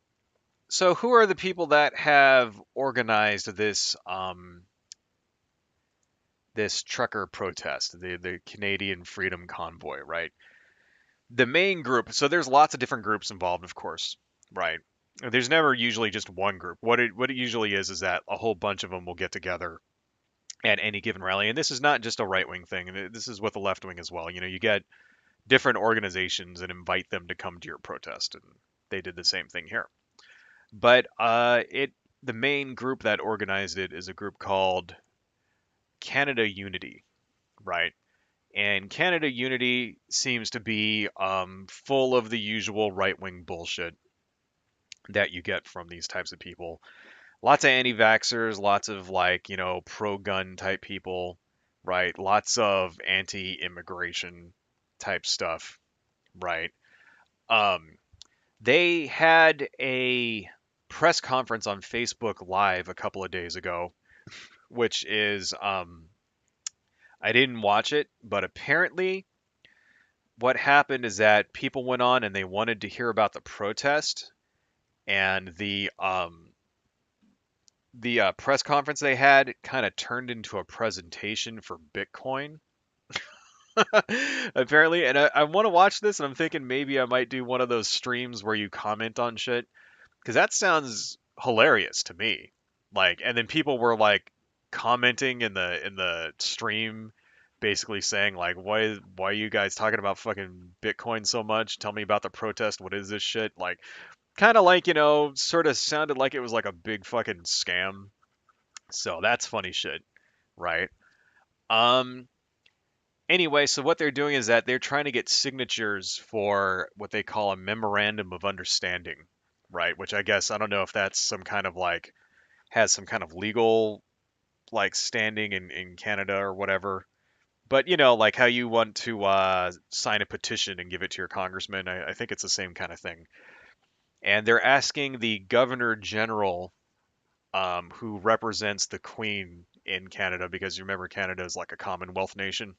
so who are the people that have organized this trucker protest, the Canadian Freedom Convoy, right? The main group. So there's lots of different groups involved, of course, right? There's never usually just one group. What it usually is that a whole bunch of them will get together at any given rally. And this is not just a right wing thing. This is with the left wing as well. You get different organizations and invite them to come to your protest, and they did the same thing here. But the main group that organized it is a group called Canada Unity, right? And Canada Unity seems to be full of the usual right wing bullshit that you get from these types of people. Lots of anti vaxxers, lots of like, pro gun type people, right? Lots of anti immigration type stuff, right? Um, they had a press conference on Facebook Live a couple of days ago, which is, I didn't watch it, but apparently what happened is that people went on and they wanted to hear about the protest, and the press conference they had kind of turned into a presentation for Bitcoin. Apparently, and I want to watch this, and I'm thinking maybe I might do one of those streams where you comment on shit, because that sounds hilarious to me. Like, and then people were like commenting in the stream, basically saying like, why are you guys talking about fucking Bitcoin so much? Tell me about the protest. What is this shit? Like, kind of like, sort of sounded like it was like a big fucking scam. So that's funny shit, right? Um, Anyway, so what they're doing is that they're trying to get signatures for what they call a memorandum of understanding, right? Which I guess, I don't know if that's some kind of like, has some kind of legal like standing in Canada or whatever. But like how you want to sign a petition and give it to your congressman, I think it's the same kind of thing. and they're asking the Governor General, who represents the Queen in Canada, because you remember Canada is like a Commonwealth nation,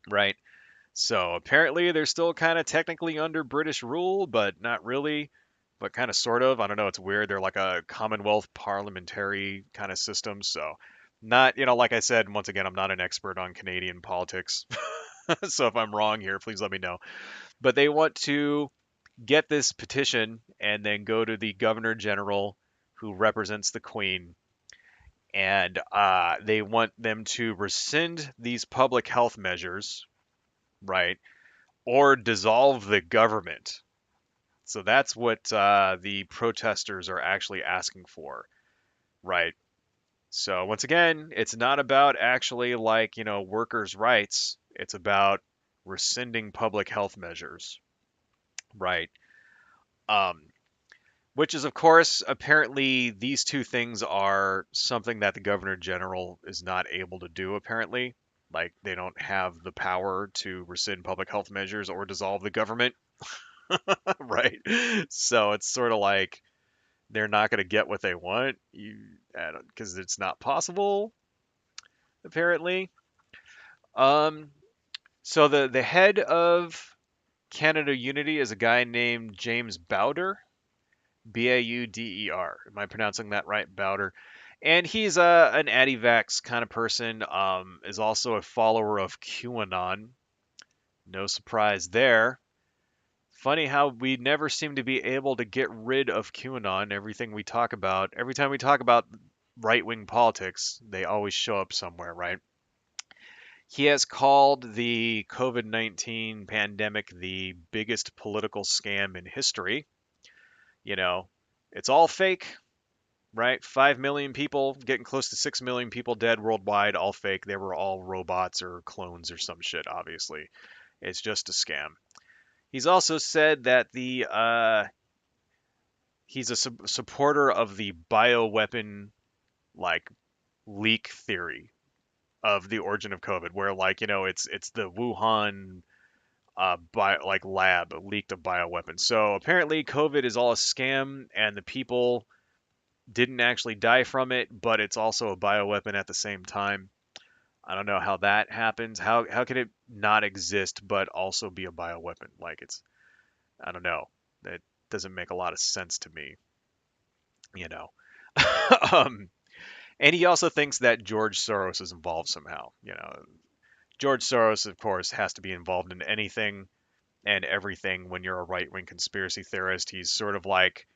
right? So apparently they're still kind of technically under British rule, but not really, but kind of sort of. I don't know. It's weird. They're like a Commonwealth parliamentary kind of system. So not, like I said, once again, I'm not an expert on Canadian politics. So if I'm wrong here, please let me know. But they want to get this petition and then go to the Governor General who represents the Queen. And they want them to rescind these public health measures, right? Or dissolve the government. So that's what the protesters are actually asking for, right? So once again, it's not about actually like, workers' rights. It's about rescinding public health measures, right? Um, which is, of course, apparently these two things are something that the governor general is not able to do, apparently. Like, they don't have the power to rescind public health measures or dissolve the government, right? So it's sort of like they're not going to get what they want, because it's not possible, apparently. Um, so the head of Canada Unity is a guy named James Bowder, Bauder. Am I pronouncing that right, Bowder? And he's an anti-vax kind of person. Is also a follower of QAnon. No surprise there. Funny how we never seem to be able to get rid of QAnon. Every time we talk about right wing politics, they always show up somewhere, right? He has called the COVID-19 pandemic the biggest political scam in history. You know, it's all fake, right? 5 million people, getting close to 6 million people dead worldwide, all fake. They were all robots or clones or some shit, obviously. It's just a scam. He's also said that he's a supporter of the bioweapon like leak theory of the origin of COVID, where like it's the Wuhan like lab leaked a bioweapon. So apparently COVID is all a scam, and the people didn't actually die from it, but it's also a bioweapon at the same time. I don't know how that happens. How can it not exist but also be a bioweapon? Like it's I don't know. That doesn't make a lot of sense to me, you know. um, and he also thinks that George Soros is involved somehow. George Soros, of course, has to be involved in anything and everything when you're a right wing conspiracy theorist. He's sort of like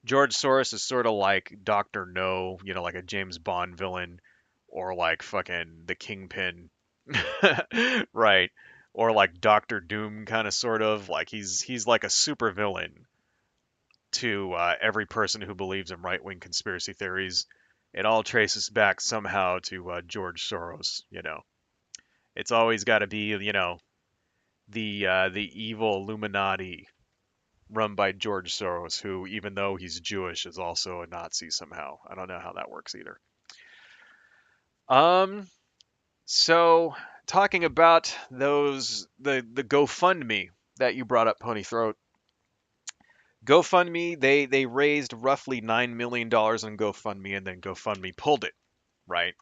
George Soros is sort of like Doctor No, like a James Bond villain, or like fucking the Kingpin, right? Or like Doctor Doom, kind of sort of like he's like a super villain to every person who believes in right wing conspiracy theories. It all traces back somehow to George Soros. It's always got to be the evil Illuminati run by George Soros, who, even though he's Jewish, is also a Nazi somehow. I don't know how that works either. Um, so talking about the GoFundMe that you brought up, Pony Throat. GoFundMe, they raised roughly $9 million on GoFundMe, and then GoFundMe pulled it, right?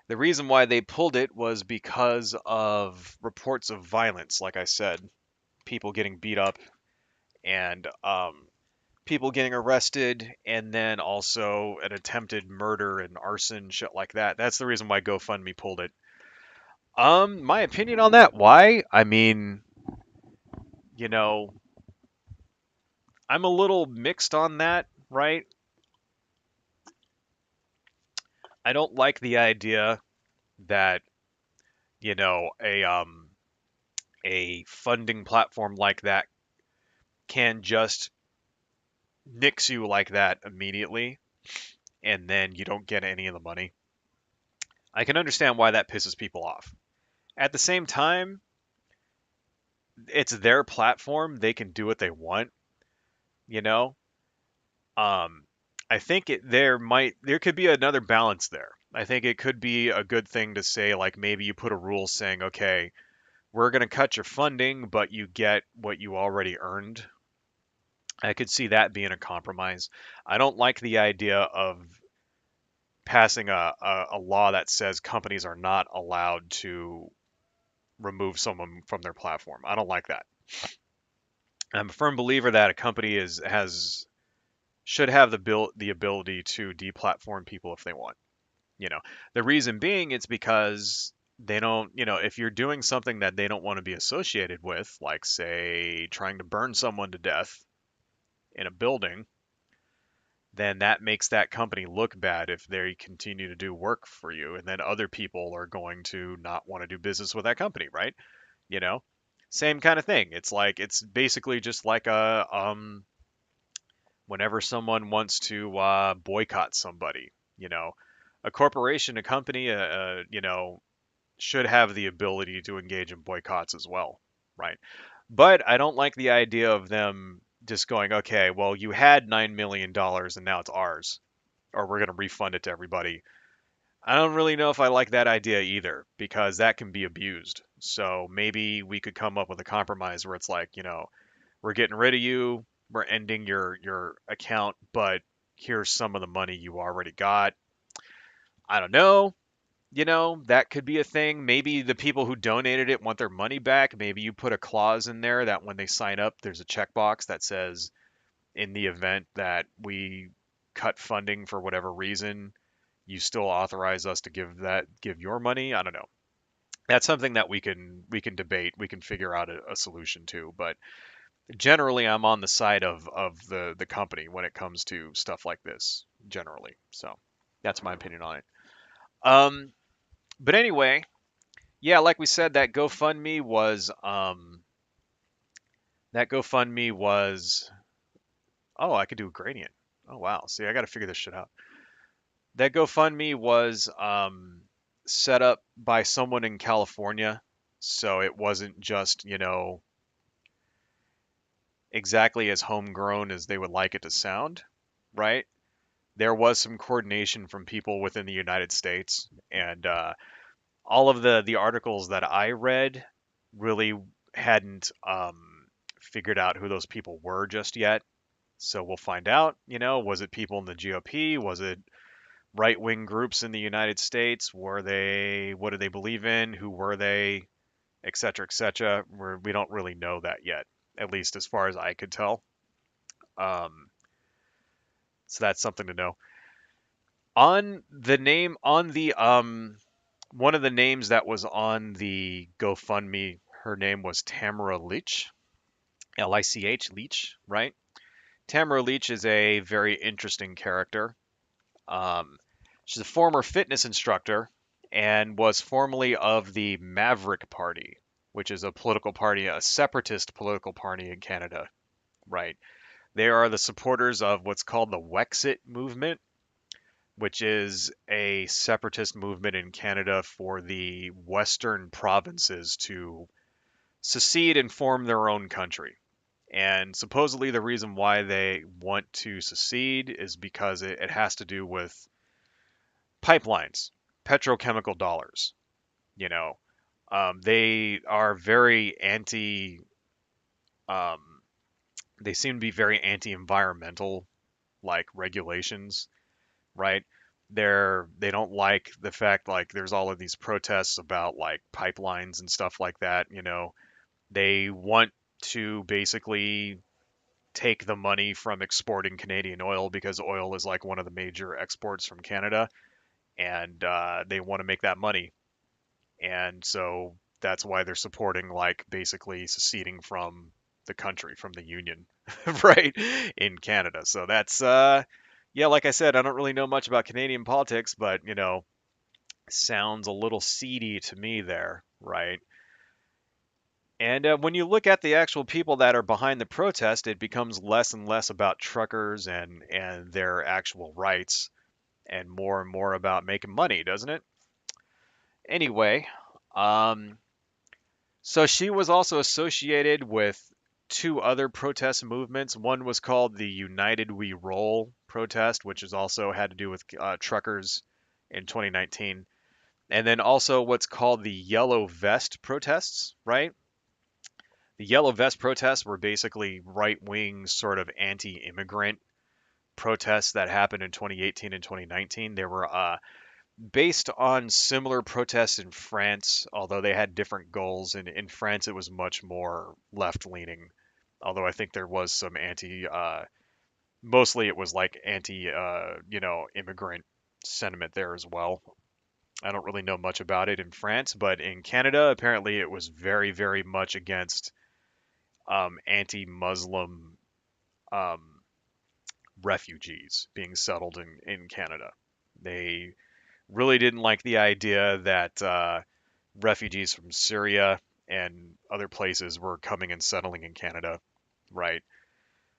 The reason why they pulled it was because of reports of violence, like I said, people getting beat up and people getting arrested, and then also an attempted murder and arson, shit like that. That's the reason why GoFundMe pulled it. My opinion on that, why? I mean, you know, I'm a little mixed on that, right? I don't like the idea that, a funding platform like that can just nix you like that immediately and then you don't get any of the money. I can understand why that pisses people off. At the same time, it's their platform. They can do what they want, you know? Um, I think there could be another balance there. I think it could be a good thing to say, like, maybe you put a rule saying, okay, we're going to cut your funding, but you get what you already earned, I could see that being a compromise. I don't like the idea of passing a law that says companies are not allowed to remove someone from their platform. I don't like that. I'm a firm believer that a company is has should have the ability to deplatform people if they want. You know, the reason being it's because they don't, if you're doing something that they don't want to be associated with, like say trying to burn someone to death in a building, then that makes that company look bad if they continue to do work for you, and then other people are going to not want to do business with that company, right? You know, same kind of thing. It's like it's basically just like a whenever someone wants to boycott somebody, you know, a corporation, a company, should have the ability to engage in boycotts as well, right? But I don't like the idea of them just going, okay, well, you had $9 million and now it's ours, or we're going to refund it to everybody. I don't really know if I like that idea either, because that can be abused. So maybe we could come up with a compromise where it's like, we're getting rid of you, we're ending your account, but here's some of the money you already got. I don't know. That could be a thing. Maybe the people who donated it want their money back. Maybe you put a clause in there that when they sign up, there's a checkbox that says, in the event that we cut funding for whatever reason, you still authorize us to give your money. I don't know. That's something that we can debate. We can figure out a solution to. But generally, I'm on the side of the company when it comes to stuff like this. Generally, so that's my opinion on it. Um, but anyway, yeah, like we said, that GoFundMe was. Oh, I could do a gradient. Oh wow. See, I got to figure this shit out. That GoFundMe was set up by someone in California, so it wasn't just, exactly as homegrown as they would like it to sound, right? There was some coordination from people within the United States, and all of the articles that I read really hadn't figured out who those people were just yet. So we'll find out. Was it people in the GOP? Was it right wing groups in the United States? Were they, what do they believe in? Who were they? Et cetera, et cetera. We don't really know that yet, at least as far as I could tell. Um, so that's something to know. On the name, on the, one of the names that was on the GoFundMe, her name was Tamara Leach, Lich, Leach, right? Tamara Leach is a very interesting character. Um, she's a former fitness instructor and was formerly of the Maverick Party, which is a political party, a separatist political party in Canada, right? They are the supporters of what's called the Wexit movement, which is a separatist movement in Canada for the western provinces to secede and form their own country. And supposedly the reason why they want to secede is because it has to do with pipelines, petrochemical dollars. You know, they are very anti. Um, they seem to be very anti-environmental, like regulations, right? They don't like the fact like there's all of these protests about like pipelines and stuff like that. They want to basically take the money from exporting Canadian oil because oil is like one of the major exports from Canada, and they want to make that money. And so that's why they're supporting like basically seceding from the country, from the union, right, in Canada. So that's yeah, like I said, I don't really know much about Canadian politics, but sounds a little seedy to me there, right? And when you look at the actual people that are behind the protest, it becomes less and less about truckers and their actual rights, and more about making money, doesn't it? Anyway, um, so she was also associated with two other protest movements. One was called the United We Roll protest, which is also had to do with truckers in 2019, and then also what's called the Yellow Vest protests, right? The Yellow Vest protests were basically right-wing, sort of anti-immigrant protests that happened in 2018 and 2019. They were based on similar protests in France, although they had different goals. And in France, it was much more left-leaning, although I think there was some mostly it was like anti, immigrant sentiment there as well. I don't really know much about it in France, but in Canada, apparently it was very, very much against anti-Muslim um, refugees being settled in Canada. They really didn't like the idea that refugees from Syria and other places were coming and settling in Canada, right?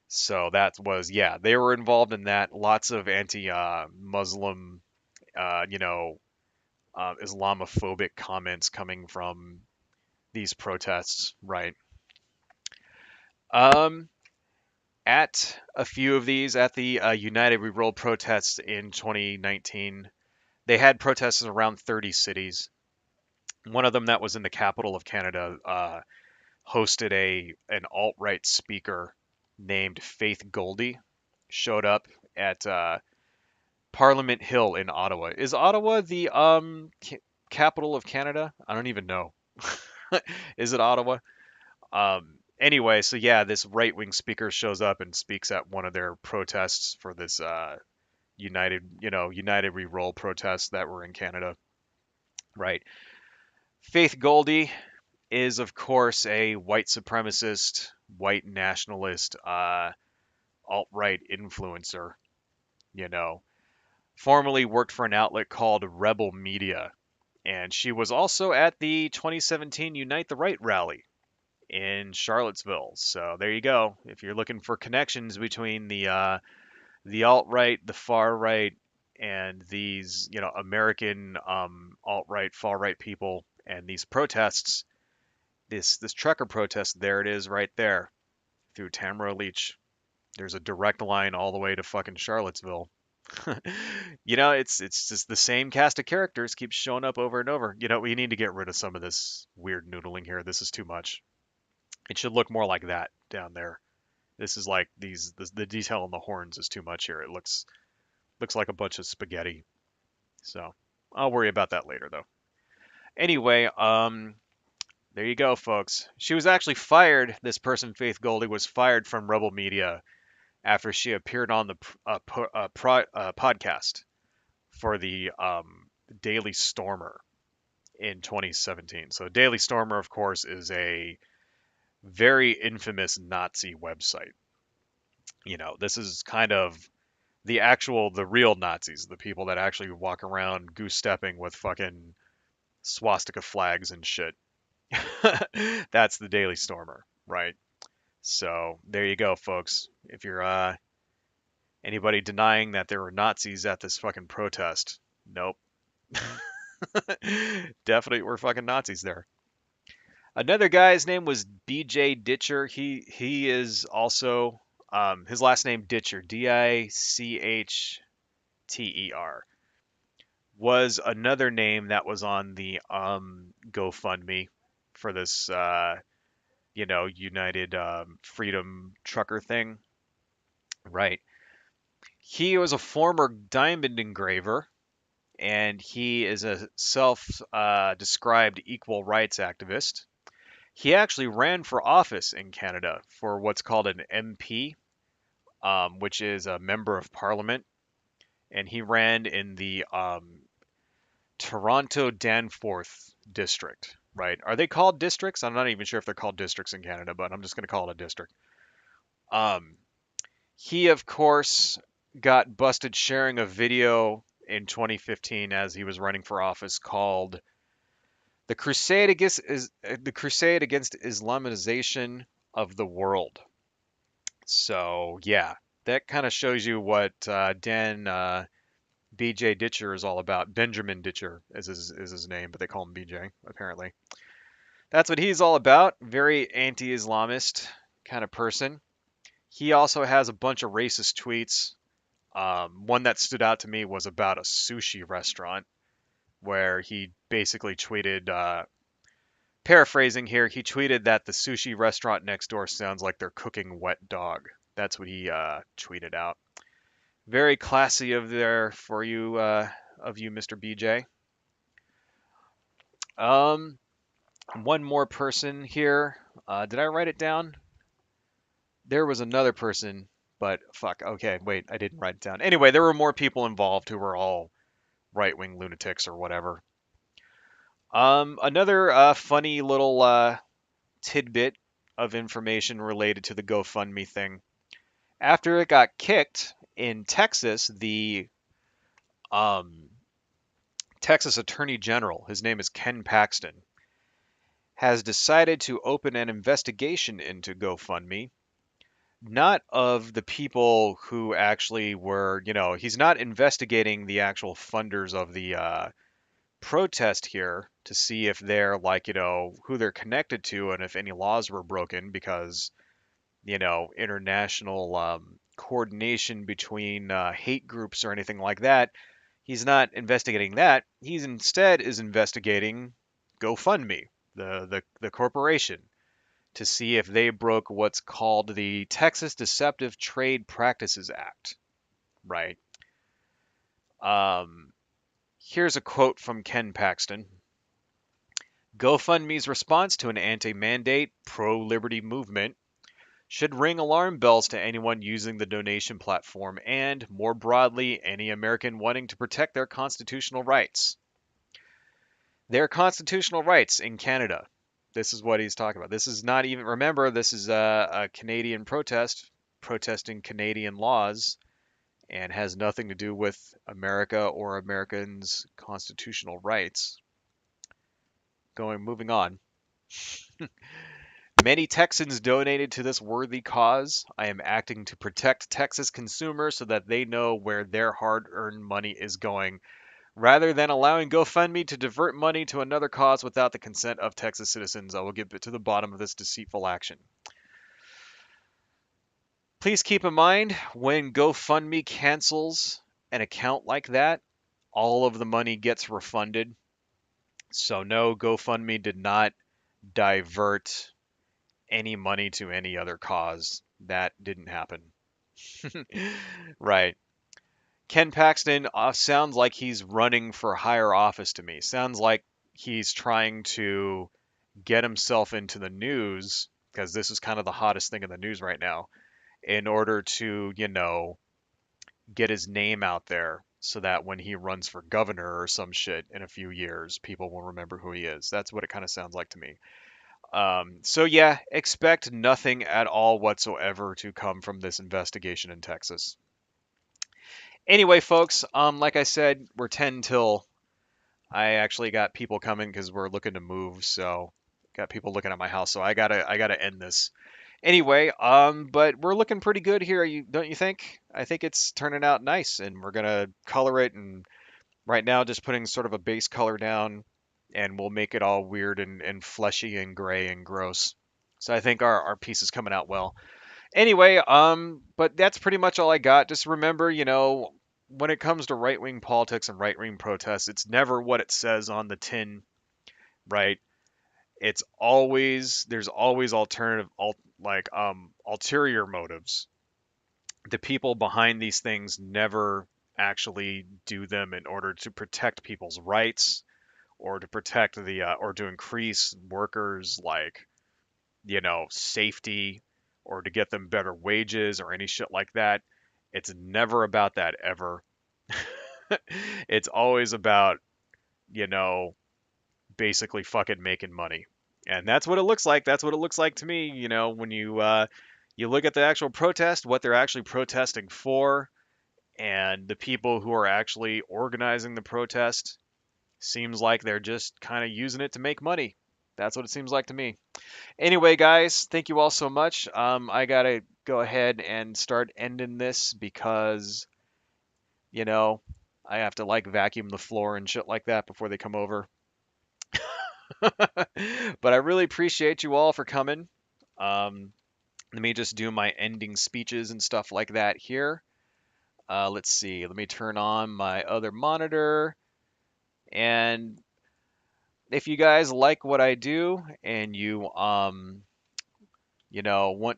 So that was, yeah, they were involved in that. Lots of anti-Muslim, uh, you know, Islamophobic comments coming from these protests, right? Um, at a few of these, at the United We Roll protests in 2019, they had protests in around 30 cities. One of them that was in the capital of Canada hosted an alt-right speaker named Faith Goldie. Showed up at Parliament Hill in Ottawa. Is Ottawa the capital of Canada? I don't even know. Is it Ottawa? Anyway, so yeah, this right-wing speaker shows up and speaks at one of their protests for this United We Roll protests that were in Canada, right? Faith Goldie is, of course, a white supremacist, white nationalist, alt-right influencer, you know. Formerly worked for an outlet called Rebel Media, and she was also at the 2017 Unite the Right rally in Charlottesville. So there you go. If you're looking for connections between the alt-right, the far right, and these American alt-right, far-right people and these protests, this trucker protest, there it is right there through Tamara Leach. There's a direct line all the way to fucking Charlottesville. It's just the same cast of characters keeps showing up over and over. We need to get rid of some of this weird noodling here. This is too much. It should look more like that down there. This is like the detail on the horns is too much here. It looks like a bunch of spaghetti. So I'll worry about that later though. Anyway, there you go, folks. She was actually fired. This person, Faith Goldie, was fired from Rebel Media after she appeared on the podcast for the Daily Stormer in 2017. So Daily Stormer, of course, is a very infamous Nazi website. This is kind of the real Nazis, the people that actually walk around goose stepping with fucking swastika flags and shit. That's the Daily Stormer, right? So there you go, folks. If you're anybody denying that there were Nazis at this fucking protest, nope. Definitely were fucking Nazis there. Another guy's name was BJ Ditcher. He is also his last name Ditcher, Dichter, was another name that was on the GoFundMe for this United Freedom Trucker thing. Right. He was a former diamond engraver, and he is a self-described equal rights activist. He actually ran for office in Canada for what's called an MP, which is a member of parliament, and he ran in the Toronto Danforth district. Right? Are they called districts? I'm not even sure if they're called districts in Canada, but I'm just going to call it a district. Um, he, of course, got busted sharing a video in 2015 as he was running for office called the Crusade against Islamization of the World. So yeah, that kind of shows you what Dan BJ Ditcher is all about. Benjamin Ditcher is his name, but they call him BJ apparently. That's what he's all about. Very anti-Islamist kind of person. He also has a bunch of racist tweets. One that stood out to me was about a sushi restaurant where he basically tweeted Paraphrasing here, he tweeted that the sushi restaurant next door sounds like they're cooking wet dog. That's what he tweeted out. Very classy for you, Mr. BJ. Um, one more person here. Did I write it down? There was another person, but fuck. Okay, wait, I didn't write it down. Anyway, there were more people involved who were all right-wing lunatics or whatever. Another funny little tidbit of information related to the GoFundMe thing. After it got kicked in Texas, the um, Texas Attorney General, his name is Ken Paxton, has decided to open an investigation into GoFundMe. Not of the people who actually were, he's not investigating the actual funders of the protest here to see if they're like, who they're connected to and if any laws were broken because, international coordination between hate groups or anything like that. He's not investigating that. He's instead is investigating GoFundMe, the corporation, to see if they broke what's called the Texas Deceptive Trade Practices Act, right? Um, Here's a quote from Ken Paxton. GoFundMe's response to an anti-mandate, pro-liberty movement should ring alarm bells to anyone using the donation platform and, more broadly, any American wanting to protect their constitutional rights. Their constitutional rights in Canada. This is what he's talking about. This is not even, remember, this is a Canadian protest, protesting Canadian laws, and has nothing to do with America or Americans' constitutional rights. Moving on. Many Texans donated to this worthy cause. I am acting to protect Texas consumers so that they know where their hard-earned money is going, rather than allowing GoFundMe to divert money to another cause without the consent of Texas citizens. I will get to the bottom of this deceitful action. Please keep in mind, when GoFundMe cancels an account like that, all of the money gets refunded. So no, GoFundMe did not divert any money to any other cause. That didn't happen. Right. Ken Paxton sounds like he's running for higher office to me. Sounds like he's trying to get himself into the news because this is kind of the hottest thing in the news right now in order to, get his name out there so that when he runs for governor or some shit in a few years, people will remember who he is. That's what it kind of sounds like to me. So yeah, expect nothing at all whatsoever to come from this investigation in Texas. Anyway, folks, like I said, we're 10 till. I actually got people coming because we're looking to move, so got people looking at my house, so I gotta end this. Anyway, but we're looking pretty good here, don't you think? I think it's turning out nice, and we're gonna color it, and right now just putting sort of a base color down, and we'll make it all weird and fleshy and gray and gross. So I think our piece is coming out well. Anyway, but that's pretty much all I got. Just remember, when it comes to right-wing politics and right-wing protests, it's never what it says on the tin, right? There's always ulterior motives. The people behind these things never actually do them in order to protect people's rights or to protect or to increase workers safety or to get them better wages or any shit like that. It's never about that ever. It's always about, you know, basically fucking making money. And that's what it looks like. That's what it looks like to me, when you look at the actual protest, what they're actually protesting for, and the people who are actually organizing the protest seems like they're just kind of using it to make money. That's what it seems like to me. Anyway, guys, thank you all so much. I gotta go ahead and start ending this because, you know, I have to like vacuum the floor and shit like that before they come over. But I really appreciate you all for coming. Um, Let me just do my ending speeches and stuff like that here. Let's see. Let me turn on my other monitor. And if you guys like what I do and you want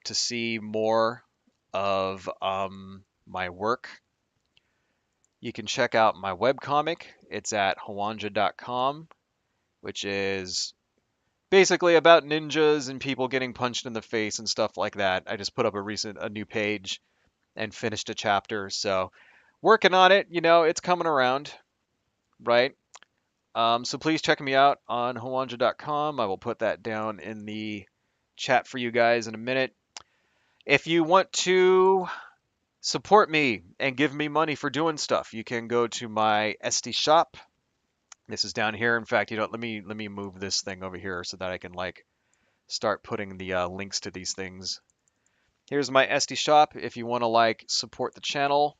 to see more of my work, you can check out my webcomic. It's at hawanja.com, which is basically about ninjas and people getting punched in the face and stuff like that. I just put up a new page and finished a chapter, so working on it. It's coming around, right? So please check me out on hawanja.com. I will put that down in the chat for you guys in a minute. If you want to support me and give me money for doing stuff, you can go to my SD shop. This is down here. In fact, let me move this thing over here so that I can like start putting the links to these things. Here's my SD shop. If you want to like support the channel,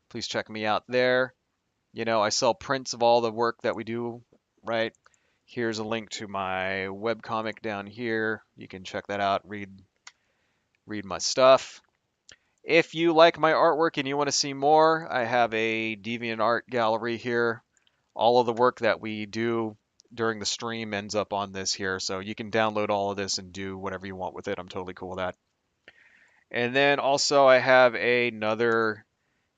please check me out there. I sell prints of all the work that we do, right? Here's a link to my webcomic down here. You can check that out, read my stuff. If you like my artwork and you want to see more, I have a DeviantArt gallery here. All of the work that we do during the stream ends up on this here, so you can download all of this and do whatever you want with it. I'm totally cool with that. And then also I have another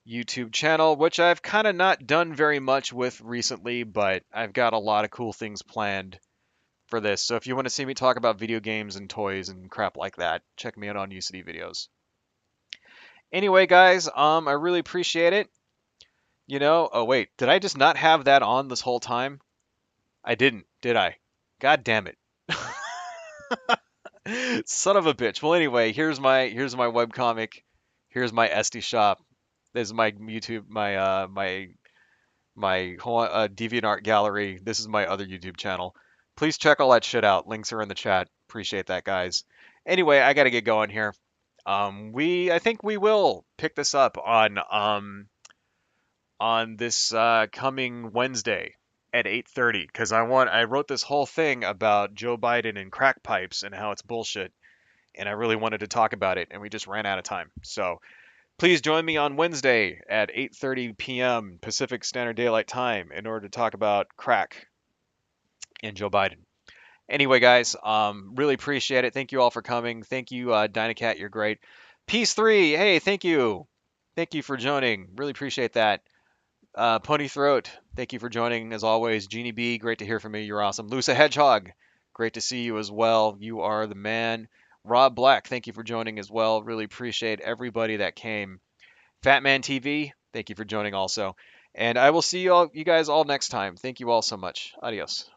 YouTube channel, which I've kind of not done very much with recently, but I've got a lot of cool things planned for this. So if you want to see me talk about video games and toys and crap like that, check me out on UCD videos. Anyway, guys, I really appreciate it. Oh wait, did I just not have that on this whole time? I didn't, did I? God damn it. Son of a bitch. Well, anyway, here's my webcomic. Here's my SD shop. This is my YouTube, my DeviantArt gallery. This is my other YouTube channel. Please check all that shit out. Links are in the chat. Appreciate that, guys. Anyway, I gotta get going here. I think we will pick this up on this coming Wednesday at 8:30 because I wrote this whole thing about Joe Biden and crack pipes and how it's bullshit, and I really wanted to talk about it, and we just ran out of time. So please join me on Wednesday at 8:30 p.m. Pacific Standard Daylight Time in order to talk about crack and Joe Biden. Anyway, guys, really appreciate it. Thank you all for coming. Thank you, Dynacat. You're great. Peace 3. Hey, thank you. Thank you for joining. Really appreciate that. Pony Throat, thank you for joining as always. Jeannie B, great to hear from you. You're awesome. Lusa Hedgehog, great to see you as well. You are the man. Rob Black, thank you for joining as well. Really appreciate everybody that came. Fatman TV, thank you for joining also. And I will see you guys all next time. Thank you all so much. Adios.